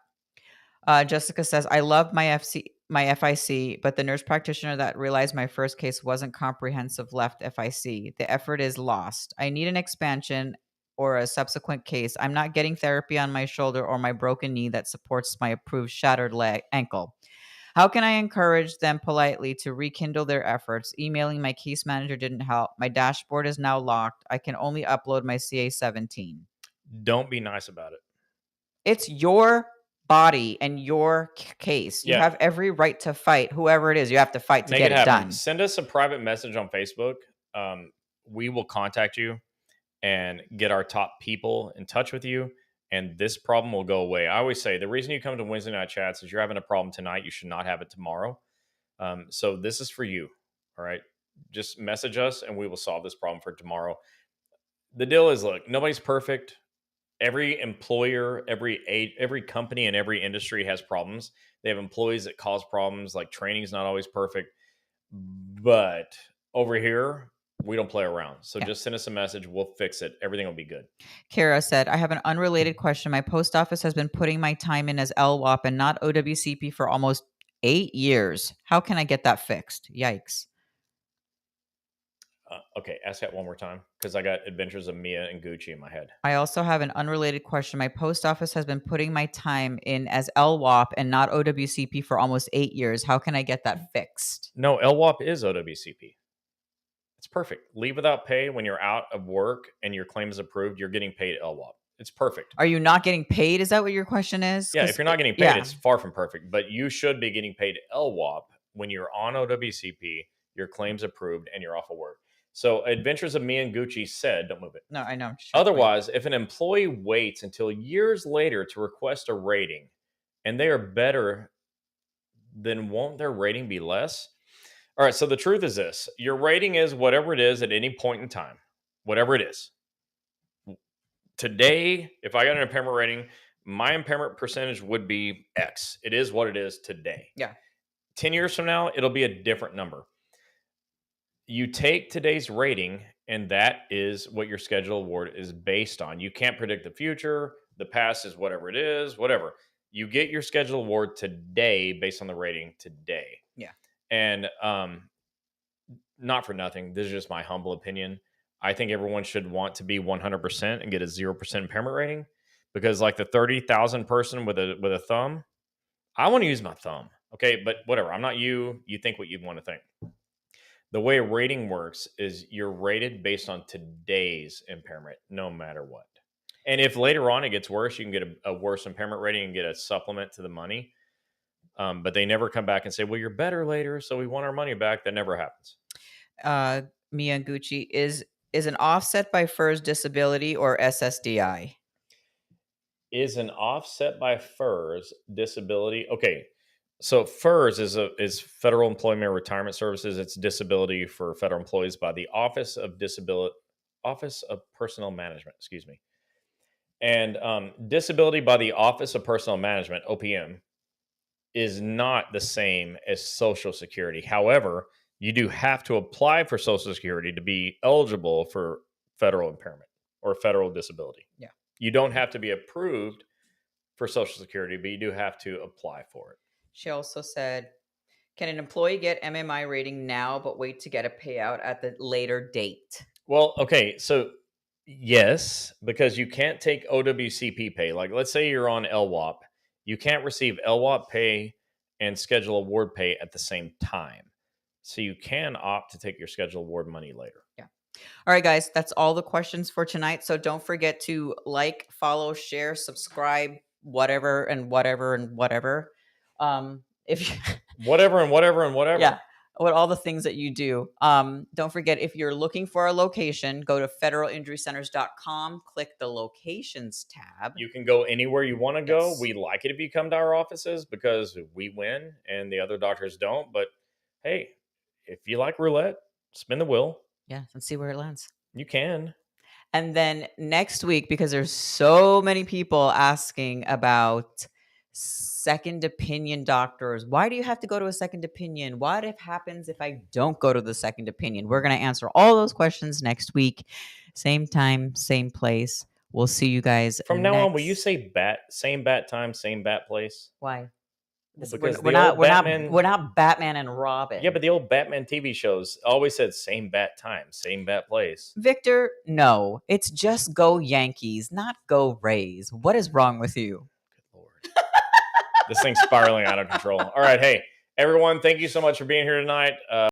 Jessica says, I love my FIC, but the nurse practitioner that realized my first case wasn't comprehensive left FIC. The effort is lost. I need an expansion or a subsequent case. I'm not getting therapy on my shoulder or my broken knee that supports my approved shattered leg ankle. How can I encourage them politely to rekindle their efforts? Emailing my case manager didn't help. My dashboard is now locked. I can only upload my CA-17.
Don't be nice about it.
It's your body and your case. You
Yeah.
have every right to fight whoever it is. You have to fight to
Make
get
it
it
happen.
done.
Send us a private message on Facebook. We will contact you and get our top people in touch with you, and this problem will go away. I always say the reason you come to Wednesday night chats is you're having a problem tonight. You should not have it tomorrow. So this is for you. All right. Just message us and we will solve this problem for tomorrow. The deal is, look, nobody's perfect. Every employer, every company in every industry has problems. They have employees that cause problems. Like training is not always perfect, but over here we don't play around. So
Yeah.
just send us a message. We'll fix it. Everything will be good.
Kara said, I have an unrelated question. My post office has been putting my time in as LWAP and not OWCP for almost 8 years. How can I get that fixed? Yikes.
Okay, ask that one more time because I got Adventures of Mia and Gucci in my head.
I also have an unrelated question. My post office has been putting my time in as LWAP and not OWCP for almost 8 years. How can I get that fixed?
No, LWAP is OWCP. It's perfect. Leave without pay when you're out of work and your claim is approved. You're getting paid LWAP. It's perfect.
Are you not getting paid? Is that what your question is?
Yeah, if you're not getting paid,
yeah.
it's far from perfect. But you should be getting paid LWAP when you're on OWCP, your claim's approved, and you're off of work. So Adventures of Me and Gucci said, don't move it.
No, I know.
Otherwise, if an employee waits until years later to request a rating and they are better, then won't their rating be less? All right. So the truth is this: your rating is whatever it is at any point in time, whatever it is. Today, if I got an impairment rating, my impairment percentage would be X. It is what it is today.
Yeah.
10 years from now, it'll be a different number. You take today's rating, and that is what your schedule award is based on. You can't predict the future. The past is whatever it is, whatever. You get your schedule award today based on the rating today.
Yeah.
And not for nothing, this is just my humble opinion. I think everyone should want to be 100% and get a 0% impairment rating because, like the 30,000 person with a thumb, I want to use my thumb. Okay, but whatever. I'm not you. You think what you want to think. The way rating works is you're rated based on today's impairment, no matter what. And if later on it gets worse, you can get a worse impairment rating and get a supplement to the money. But they never come back and say, well, you're better later, so we want our money back. That never happens.
Mia Gucci, is an offset by FERS disability or SSDI?
Is an offset by FERS disability? Okay, so FERS is Federal Employment Retirement Services. It's disability for federal employees by the Office of Personnel Management. Excuse me. And disability by the Office of Personnel Management (OPM) is not the same as Social Security. However, you do have to apply for Social Security to be eligible for federal impairment or federal disability.
Yeah.
You don't have to be approved for Social Security, but you do have to apply for it.
She also said, can an employee get MMI rating now but wait to get a payout at the later date?
Well, okay, so yes, because you can't take OWCP pay. Like, let's say you're on LWAP, you can't receive LWAP pay and schedule award pay at the same time. So you can opt to take your schedule award money later.
Yeah. All right, guys, that's all the questions for tonight. So don't forget to like, follow, share, subscribe, whatever and whatever and whatever. If you,
Whatever and whatever and
yeah,
whatever.
what all the things that you do. Don't forget, if you're looking for a location, go to federalinjurycenters.com, click the locations tab.
You can go anywhere you want to go.
Yes.
We like it if you come to our offices because we win and the other doctors don't. But hey, if you like roulette, spin the wheel.
Yeah, and see where it lands.
You can.
And then next week, because there's so many people asking about second opinion doctors. Why do you have to go to a second opinion? What if happens if I don't go to the second opinion? We're going to answer all those questions next week. Same time, same place. We'll see you guys
From now on, will you
next.
say same bat time, same bat place?
Why?
Well,
We're,
because
we're
the
not
old
we're not
Batman,
we're not Batman and Robin.
yeah, but the old Batman TV shows always said same bat time, same bat place.
Victor, no. It's just go Yankees, not go Rays. What is wrong with you?
Good Lord. This thing's spiraling out of control. All right. Hey, everyone, thank you so much for being here tonight.